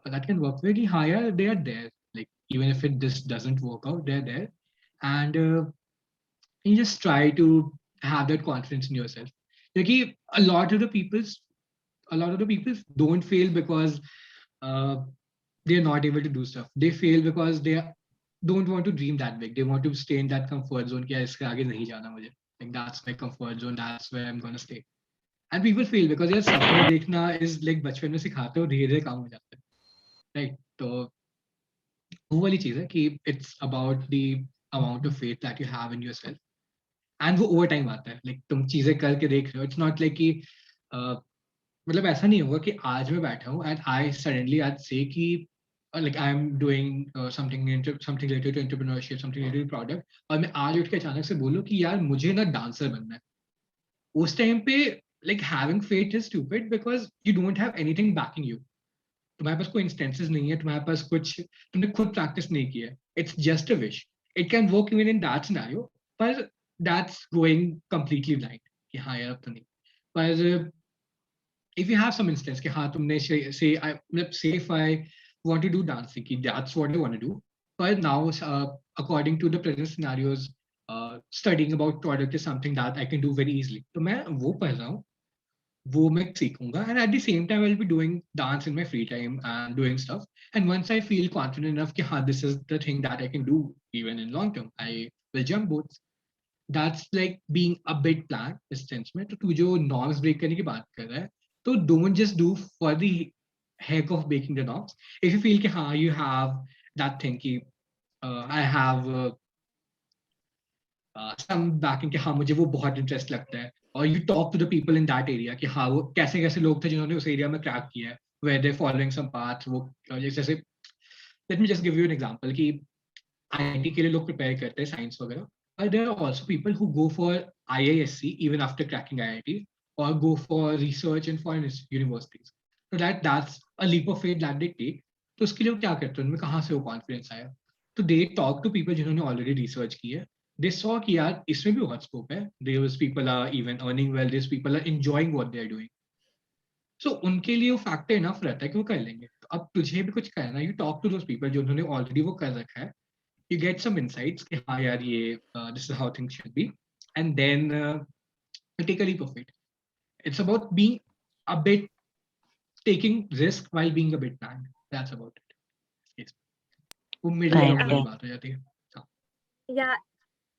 That can work with कि हाँ यार they are there. Like even if it just doesn't work out, they're there, and you just try to have that confidence in yourself. Because a lot of the people don't fail because they're not able to do stuff. They fail because they don't want to dream that big. They want to stay in that comfort zone. कि इसके आगे नहीं जाना मुझे. Like that's my comfort zone. That's where I'm gonna stay. And people fail because यार सपना देखना is like बचपन में सिखाते हो, धीरे-धीरे काम हो जाता है. Right? तो वो वाली चीज है कि it's about the amount of faith that you have in yourself. And वो over time आता है. Like तुम चीजें करके देख रहे हो. It's not like कि मतलब ऐसा नहीं होगा कि आज मैं बैठा हूँ and I suddenly आज से कि like I'm doing something related to entrepreneurship, something related to product, और मैं आज उठ के अचानक से बोलूँ कि यार मुझे ना डांसर बनना है. उस टाइम पे like having faith is stupid because you don't have anything backing you. तुम्हारे पास कोई इंस्टेंसेस नहीं है, तुम्हारे पास कुछ तुमने खुद प्रैक्टिस नहीं किया है, it's just a wish. It can work even in that scenario, पर दैट्स गोइंग कंप्लीटली ब्लाइंड कि हाँ यार अब तो नहीं. पर if you have some instance कि हाँ तुमने say I मतलब say if I want to do dancing कि that's what I want to do, but now according to the present scenarios studying about product is something that I can do very easily, तो मैं वो पढ़ रहा हूँ, वो मैं सीखूंगा, and at the same time I'll be doing dance in my free time and doing stuff, and once I feel confident enough कि हाँ this is the thing that I can do even in long term, I will jump boats. That's like being a bit planned इस sense में. तो तू जो norms break करने की बात कर रहा है, तो don't just do for the heck of breaking the norms. If you feel कि हाँ you have that thing कि I have some backing कि हाँ मुझे वो बहुत interest लगता है, or you talk to the people in that area कि हाँ वो कैसे कैसे लोग थे जिन्होंने उस area में crack किया है, where they following some paths, वो जैसे let me just give you an example कि IIT के लिए लोग prepare करते हैं science वगैरह, but there are also people who go for IISc even after cracking IIT, or go for research in foreign universities. So that's a leap of faith that they take. तो उसके लिए वो क्या करते हैं, उनमें कहाँ से वो कॉन्फिडेंस आया? तो दे टॉक टू पीपल जिन्होंने ऑलरेडी रिसर्च की है. दे सॉ कि यार इसमें भी बहुत स्कोप है, there people are even earning well, there people are enjoying what they are doing. So उनके लिए वो फैक्टर इनफ रहता है कि वो कर लेंगे. तो अब तुझे भी कुछ करना, you talk to those people जो उन्होंने ऑलरेडी वो कर रखा है, you get some insights कि हाँ यार ये this is how things should be, and then you take a leap of faith. It's about being a bit taking risk while being a bit planned. That's about it. Yes. वो middle Thank ground वाली you. बात हो जाती है. Yeah,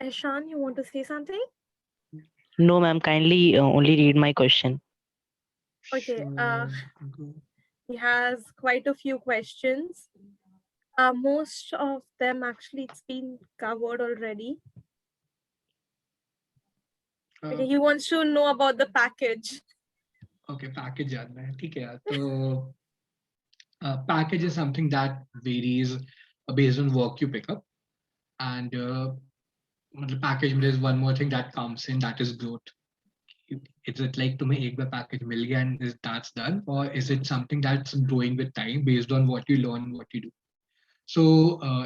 Ishan, you want to say something? No, ma'am. Kindly only read my question. Okay. Sure. He has quite a few questions. Most of them actually it's been covered already. Okay, he wants to know about the package. Okay, package जानना है, ठीक है यार. तो package is something that varies based on work you pick up, and मतलब package में there's one more thing that comes in, that is growth. Is it like तुम्हें एक बार package मिल गया and that's done, or is it something that's growing with time based on what you learn, what you do? So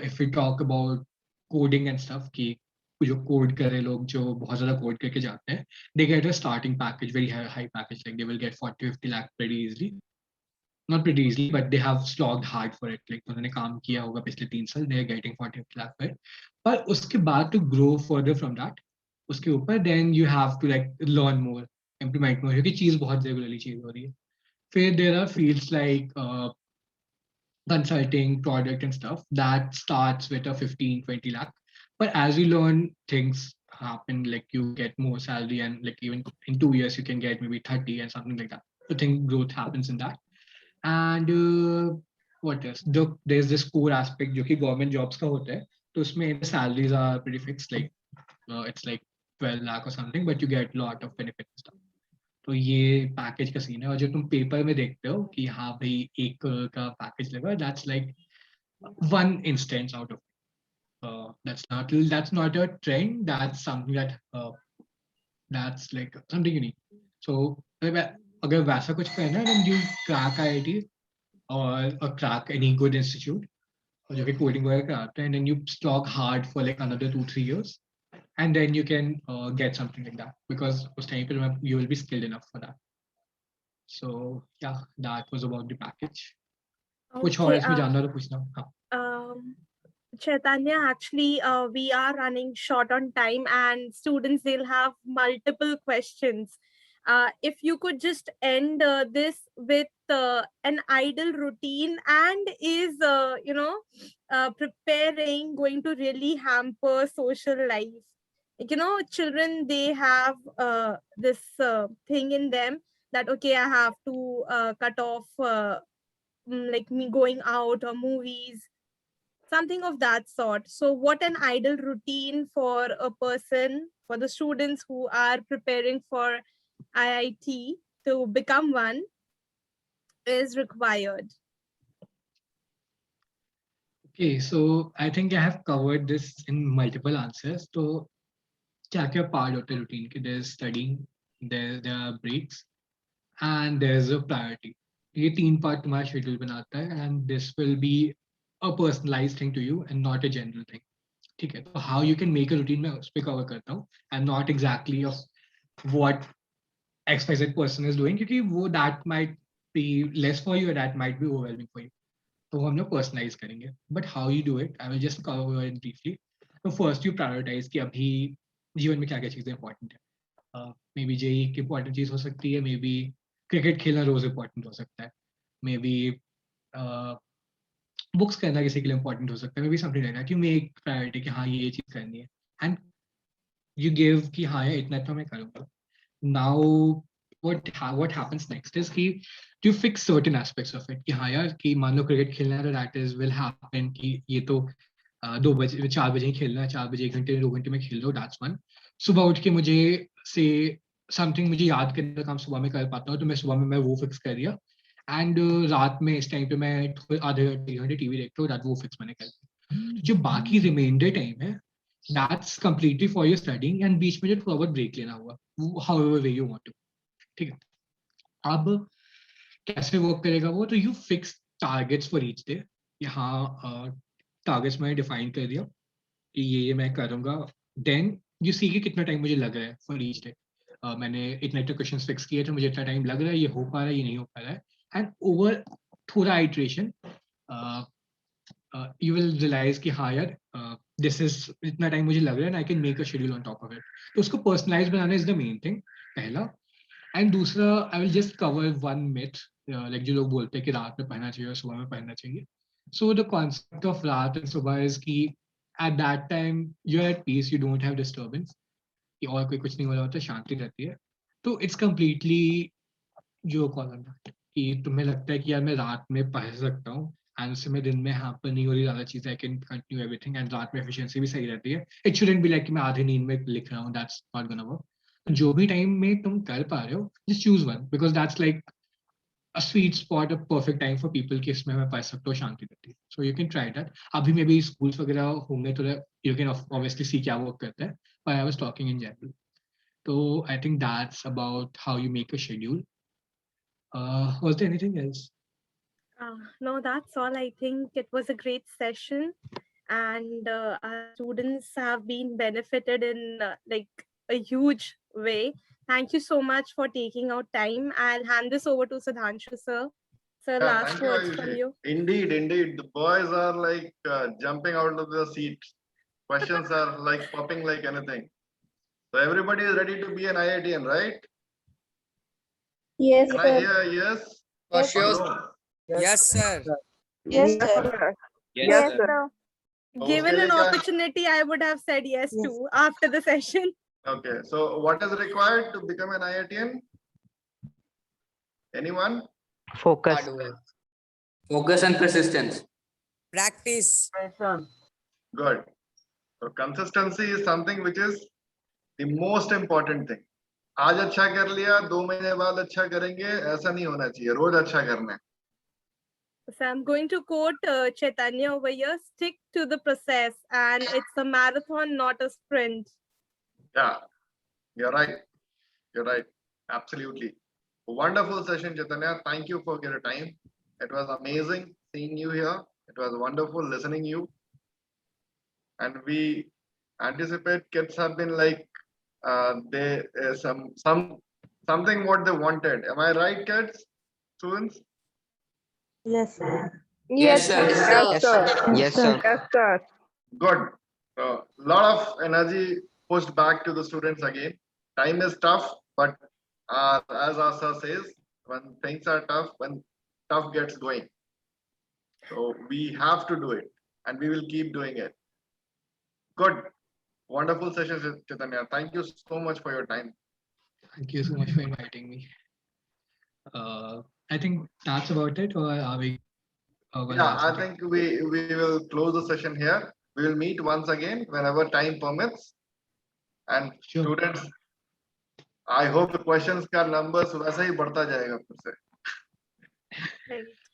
if we talk about coding and stuff कि जो code करे लोग जो बहुत ज्यादा कोड करके जाते हैं, they get a starting package, very high package, like they will get 40-50 lakh pretty easily. Not pretty easily, but they have slogged hard for it. Like उन्होंने काम किया होगा पिछले 3 साल, they are getting 40-50 lakh for it. पर उसके बाद to grow further from that, उसके ऊपर then you have to like learn more, implement more, क्योंकि चीज बहुत regularly चीज हो रही है. फिर there are fields like consulting, product and stuff that starts with a 15-20 lakh. But as you learn, things happen, like you get more salary, and like even in 2 years you can get maybe 30 and something like that. So I think growth happens in that. And what else? There's this core aspect जो कि government jobs का होता है. तो उसमें the salaries are pretty fixed, like it's like 12 lakh or something, but you get a lot of benefits and stuff. तो ये package का सीन है. और जो तुम पेपर में देखते हो कि हाँ भाई 1 करोड़ का पैकेज लगा, that's like one instance out of that's not a trend, that's something that that's like something unique. So अगर वैसा कुछ करना है, then you crack IIT or crack any good institute और जो कि कोडिंग वगैरह कराते हैं, and then you slog hard for like another 2-3 years, and then you can get something like that, because उस time पे you will be skilled enough for that. So yeah, that was about the package. कुछ और Okay, इसमें जानना हो तो पूछना. हाँ. Chaitanya, actually, we are running short on time, and students they'll have multiple questions. If you could just end this with an ideal routine, and is preparing going to really hamper social life? Children they have this thing in them that okay, I have to cut off like me going out or movies, something of that sort. So what an ideal routine for a person, for the students who are preparing for IIT to become one is required? Okay, so I think I have covered this in multiple answers. So क्या part होता है routine के? There's studying, there are breaks, and there's a priority. ये 3 part तुम्हारा schedule बनाता है and this will be a personalised thing to you and not a general thing. ठीक है, तो how you can make a routine मैं उस पर कवर करता हूँ and not exactly of what XYZ person is doing, क्योंकि वो that might be less for you or that might be overwhelming for you. तो हम लोग पर्सनलाइज करेंगे. But how you do it, I will just cover it briefly. तो first you prioritise कि अभी जीवन में क्या क्या चीज़ें इंपॉर्टेंट है. मे बी जेई की इंपॉर्टेंट चीज़ हो सकती है, मे बी क्रिकेट खेलना रोज इंपॉर्टेंट हो सकता है, मे बी बुक्स करना किसी के लिए इंपॉर्टेंट हो सकता है, may be something like that. You make priority कि हाँ ये चीज़ करनी है एंड यू गिव कि हाँ यार इतना तो मैं करूँगा. Now what happens next is कि you fix certain aspects of it कि हाँ यार कि मान लो क्रिकेट खेलना है तो that is will happen कि ये तो 2 बजे 4 बजे ही खेलना है, 4 बजे 1 घंटे 2 घंटे में खेल लो, that's one. सुबह उठ के मुझे से समथिंग मुझे याद करने का काम सुबह में कर पाता हूँ तो मैं सुबह में मैं वो फिक्स कर दिया एंड रात में इस टाइम पे मैं आधे घंटे 1 घंटे टीवी देखता हूँ, that वो फिक्स मैंने कर दिया. जो बाकी रिमाइंडर टाइम है that's completely for your studying and बीच में जो थोड़ा बहुत ब्रेक लेना होगा however way you want to. ठीक है, अब कैसे वर्क करेगा वो, तो you fix targets for each day. यहाँ टारगेट्स मैंने डिफाइन कर दिया कि ये मैं करूँगा. देन यू सी कि कितना टाइम मुझे लग रहा है फॉर ईच डे. मैंने इतने इतने क्वेश्चन फिक्स किए तो मुझे इतना टाइम लग रहा है, ये हो पा रहा है, ये नहीं हो पा रहा है. एंड ओवर थोड़ा आइट्रेशन you will realize कि हाँ यार this is इतना टाइम मुझे लग रहा है and I can make a schedule on top of it. तो उसको personalize banana is the main thing पहला. एंड दूसरा I will just cover one myth like जो लोग बोलते हैं कि रात में पढ़ना चाहिए और सुबह में पढ़ना चाहिए. So the concept of रात and सुबह is कि at that time you're at peace, you don't have disturbance, कि और कोई कुछ नहीं हो रहा होता, शांति रहती है. तो it's completely जो कॉल करना कि तुम्हें लगता है कि यार मैं रात में पढ़ सकता हूँ एंड उससे मैं दिन में हैम्पर नहीं हो रही ज़्यादा चीज़ें, I can continue everything and रात में एफिशिएंसी भी सही रहती है. इट शुडंट बी लाइक कि मैं आधी नींद में लिख रहा हूँ, दैट्स नॉट गोना वर्क. जो भी टाइम में तुम कर पा रहे हो just choose one because that's like a sweet spot, a perfect time for people कि इसमें मैं पढ़ सकता हूँ, शांति रहती है. So you can try that. अभी मे बी स्कूल्स वगैरह होंगे तो यू कैन ऑब्वियसली सी क्या वर्क करता है, but I was talking in general. तो I think that's about how you make a schedule. Was there anything else? No, that's all. I think it was a great session, and our students have been benefited in like a huge way. Thank you so much for taking out time. I'll hand this over to Sudhanshu, sir. Sir, Yeah, last thank you, words from Ayushi. you. Indeed. The boys are like jumping out of their seats. Questions are like popping like anything. So everybody is ready to be an IITian, right? Yes, Can I sir. hear yes For or sure. no? Yes, sir. Yes, sir. Yes, sir. तो Given उसके an लिए क्या- opportunity, I would have said yes Yes. too after the session. Okay, so what is required to become an IITian? Anyone? Focus. Hard work. Focus and persistence. Practice. Good. So consistency is something which is the most important thing. आज अच्छा कर लिया, 2 महीने बाद अच्छा करेंगे, ऐसा नहीं होना चाहिए. रोज अच्छा करना है. So I'm going to quote Chaitanya over here: stick to the process, and it's a marathon, not a sprint. Yeah, you're right. You're right. Absolutely. Wonderful session, Chaitanya. Thank you for your time. It was amazing seeing you here. It was wonderful listening you. And we anticipate kids have been like they something what they wanted. Am I right, kids? Students? Yes, sir. Yes, sir. Yes, sir. Yes, sir. Yes, sir. Good. Lot of energy pushed back to the students again. Time is tough, but as our sir says, when things are tough, when tough gets going. So we have to do it and we will keep doing it. Good. Wonderful session, Chaitanya. Thank you so much for your time. Thank you so much for inviting me. I think that's about it, or are we? Yeah, I think we will close the session here. We will meet once again whenever time permits. And Sure. students, I hope the questions का numbers वैसा ही बढ़ता जाएगा फिर से.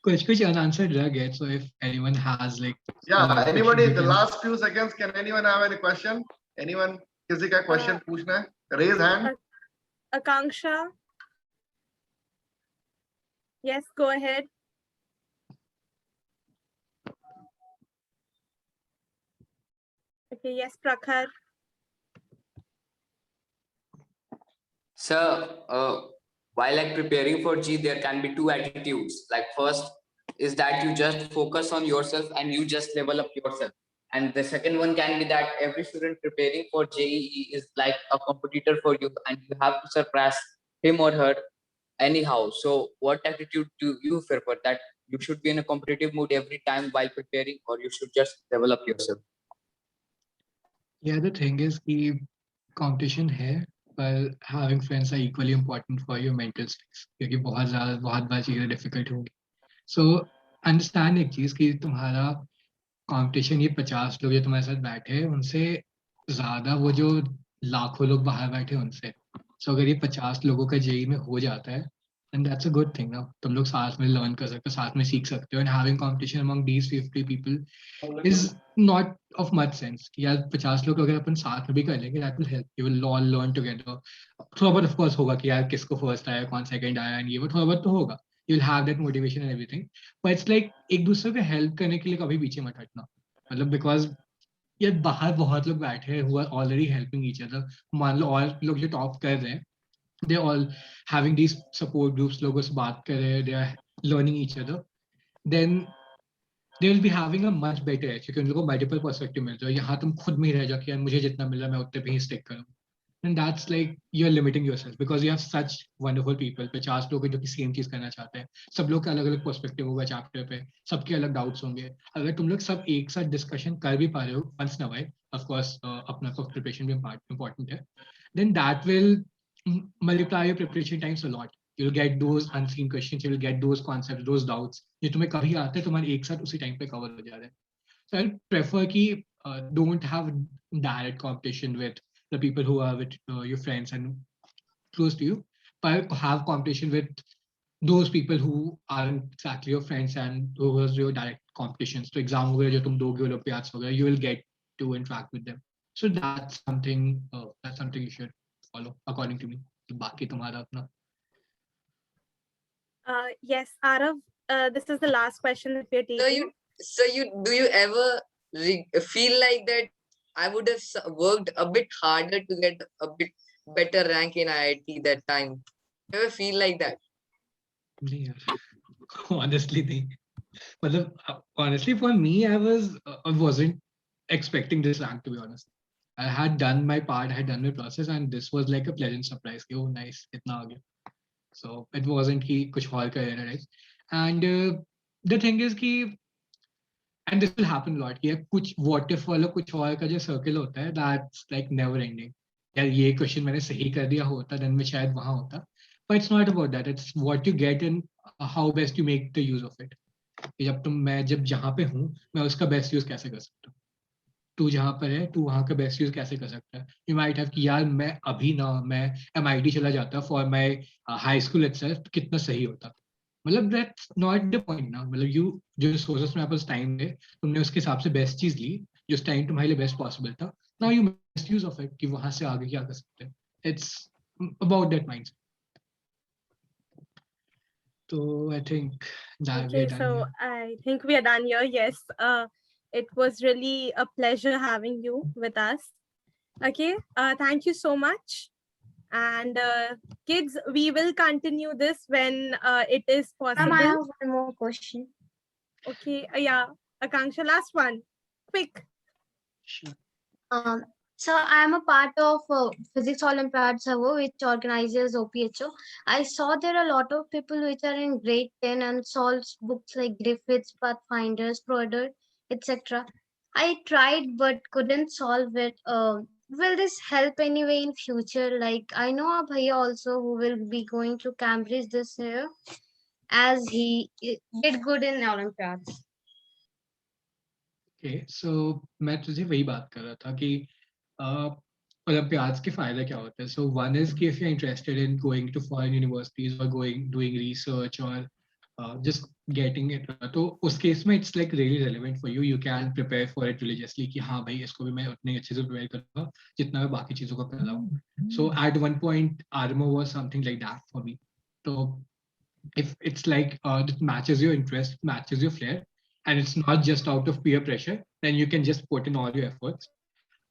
कुछ unanswered rह गए, so if anyone has like Yeah, anybody, we the can- last few seconds, can anyone have any question? Anyone, किसी का question पूछना है? Raise hand. Akanksha, Yes, go ahead. Okay, yes, Prakhar. So, while like preparing for G, there can be two attitudes. Like first is that you just focus on yourself and you just level up yourself. And the second one can be that every student preparing for JEE is like a competitor for you, and you have to surpass him or her anyhow. So, what attitude do you prefer? That you should be in a competitive mood every time while preparing, or you should just develop yourself? Yeah, the thing is कि competition है, पर having friends are equally important for your mental space, क्योंकि बहुत बार चीजें difficult होंगी. So understand एक चीज कि तुम्हारा competition, ये 50 लोग जो तुम्हारे साथ बैठे हैं उनसे ज्यादा वो जो लाखों लोग बाहर बैठे हैं उनसे. So अगर ये 50 लोगों का जेई में हो जाता है, and that's a good thing ना, तुम लोग साथ में learn कर सकते हो, साथ में सीख सकते हो, and having competition among these 50 people is not of much sense कि यार 50 लोग अगर अपन साथ में भी कर लेंगे, that will help, you will all learn together. थोड़ा बहुत of course होगा कि यार किसको first आया, कौन second आया, and ये वो थोड़ा बहुत तो होगा. You'll have that motivation and everything, but it's like एक दूसरे को help करने के लिए कभी पीछे मत हटना. मतलब because ये बाहर बहुत लोग बैठे हैं who are already helping each other. मान लो और लोग जो टॉप कर रहे हैं, they all having these support groups, लोगों से बात कर रहे हैं, they are learning each other, then they will be having a much better edge क्योंकि उन लोगों को multiple perspective मिलते हैं. यहाँ तुम खुद में ही रह जाओ कि यार मुझे जितना मिल रहा है मैं उतने पे ही stick करूँ. And that's like you're limiting yourself because you have such wonderful people. 50 लोग हैं जो कि सेम चीज करना चाहते हैं. सब लोग का अलग अलग पर्सपेक्टिव होगा चैप्टर पे, सबके अलग डाउट्स होंगे. अगर तुम लोग सब एक साथ डिस्कशन कर भी पा रहे हो once in a while, of course अपना प्रिपरेशन भी important है, then that will multiply your preparation times a lot. You'll get those unseen questions, you'll get those concepts, those doubts जो तुम्हें कभी आते हैं तुम्हारे एक साथ उसी टाइम पे कवर हो जा रहे हैं. So I prefer कि don't have direct competition with the people who are with your friends and close to you, but have competition with those people who aren't exactly your friends and who was your direct competitions. So exam वगैरह जो तुम दोगे Olympiads वगैरह, you will get to interact with them. So that's something you should follow according to me. बाकी तुम्हारा अपना. Yes, Arav, this is the last question that we're taking. Do you ever feel like that I would have worked a bit harder to get a bit better rank in IIT that time? You ever feel like that? नहीं यार, honestly नहीं. मतलब honestly for me I wasn't expecting this rank, to be honest. I had done my part, I had done my process, and this was like a pleasant surprise. Oh, nice, itna aa gaya. So it wasn't कि कुछ और कर लेना, right? And the thing is कि, and this will happen a lot कि यार कुछ what if वाला कुछ और का जो circle होता है, that's like never ending. यार ये question मैंने सही कर दिया होता, then मैं शायद वहाँ होता. But it's not about that. It's what you get and how best you make the use of it. कि मैं जब जहाँ पे हूँ मैं उसका बेस्ट यूज कैसे कर सकता हूँ. तू जहाँ पर है तू वहाँ का बेस्ट यूज कैसे कर सकता है. यू माइट हैव कि यार मैं अभी ना मैं MIT चला जाता for my high school itself, कितना सही होता. मतलब दैट्स नॉट द पॉइंट ना. मतलब यू जो रिसोर्सेस में पास टाइम है तुमने उसके हिसाब से बेस्ट चीज ली जो उस टाइम तुम्हारे लिए बेस्ट पॉसिबल था. Now you best use of it कि वहां से आगे क्या कर सकते हैं. It's about that mindset. So I think that Okay, we're done so here. I think we are done here. Yes, it was really a pleasure having you with us. Okay, thank you so much. And kids, we will continue this when it is Ma'am, I possible. have one more question. Okay, yeah, Akanksha, last one, quick. Sure. So I am a part of Physics Olympiad server, which organizes OPHO. I saw there are a lot of people which are in grade 10 and solves books like Griffiths, Pathfinders, Proder, etc. I tried but couldn't solve it. Will this help anyway in future? Like I know a bhaiya also who will be going to Cambridge this year, as he did good in Olympiads. Okay, so मैं तुझे वही बात कर रहा था कि Olympiads के फायदे क्या होते हैं. So one is कि if you're interested in going to foreign universities or doing research or just getting it, तो उस केस में it's like really relevant for you. You can prepare for it religiously कि हाँ भाई इसको भी मैं उतने अच्छे से prepare करूँगा जितना मैं बाकी चीजों का कर रहा हूँ. So at one point RMO was something like that for me. तो if it's like it matches your interest, matches your flair, and it's not just out of peer pressure, then you can just put in all your efforts.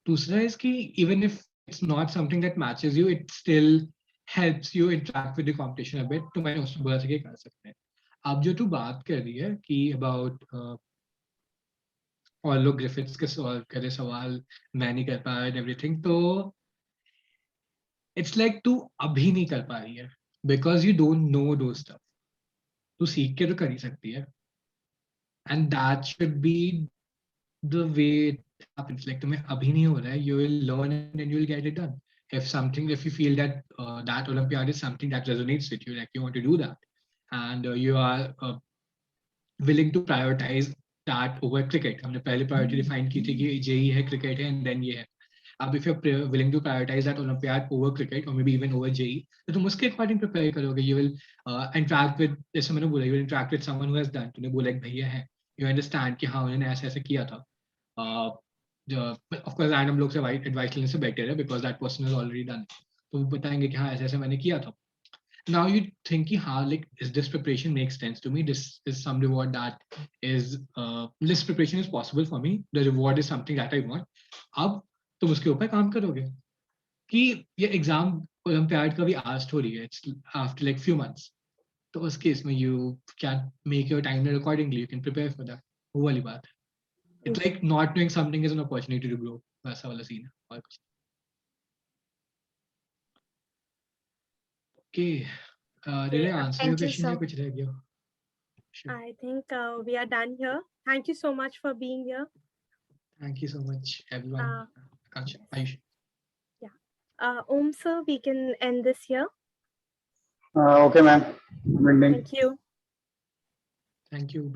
दूसरा is कि even if it's not something that matches you, it still helps you interact with the competition a bit. तो मैंने उसमें बोला था कि कर सकते हैं. अब जो तू बात कर रही है कि about और लोग ग्रिफिथ्स के सॉल्व करे सवाल मैं नहीं कर पाया and everything, तो it's like तू अभी नहीं कर पा रही है because you don't know those stuff. तू सीख के तो कर ही सकती है. And that should be the way it happens. Like तुम्हें अभी नहीं हो रहा है, you will learn and then you will get it done. If you feel that that Olympiad is something that resonates with you, like you want to do that, and you are willing to prioritize that over cricket. हमने पहले priority define की थी कि JEE है, cricket है, and then ये है. अब if you're willing to prioritize that Olympiad over cricket or maybe even over JEE, तो तुम उसके according prepare करोगे. You will interact with, जैसे मैंने बोला, you will interact with someone who has done. तूने बोला एक भैया है, you understand कि हाँ उन्होंने ऐसे ऐसे किया था. Of course random लोग से advice लेने से better है because that person has already done it. तो वो बताएंगे कि हाँ ऐसे ऐसे मैंने किया था. Now you think how, like, is this preparation makes sense to me? This is some reward that is this preparation is possible for me. The reward is something that I want. अब तुम उसके ऊपर काम करोगे कि ये exam olympiad का भी आस्ट हो रही है. It's after like few months. तो उस केस में you can make your timeline accordingly. You can prepare for that. वो वाली बात है. It's like not doing something is an opportunity to grow. वैसा वाला सीन है. और कुछ. Okay. Did I answer your Thank you, question? या sir. कुछ रह गया? Sure. I think we are done here. Thank you so much for being here. Thank you so much, everyone. Akansha, Ayush. Om sir, we can end this here. Okay, ma'am. Good evening. Thank you. Thank you.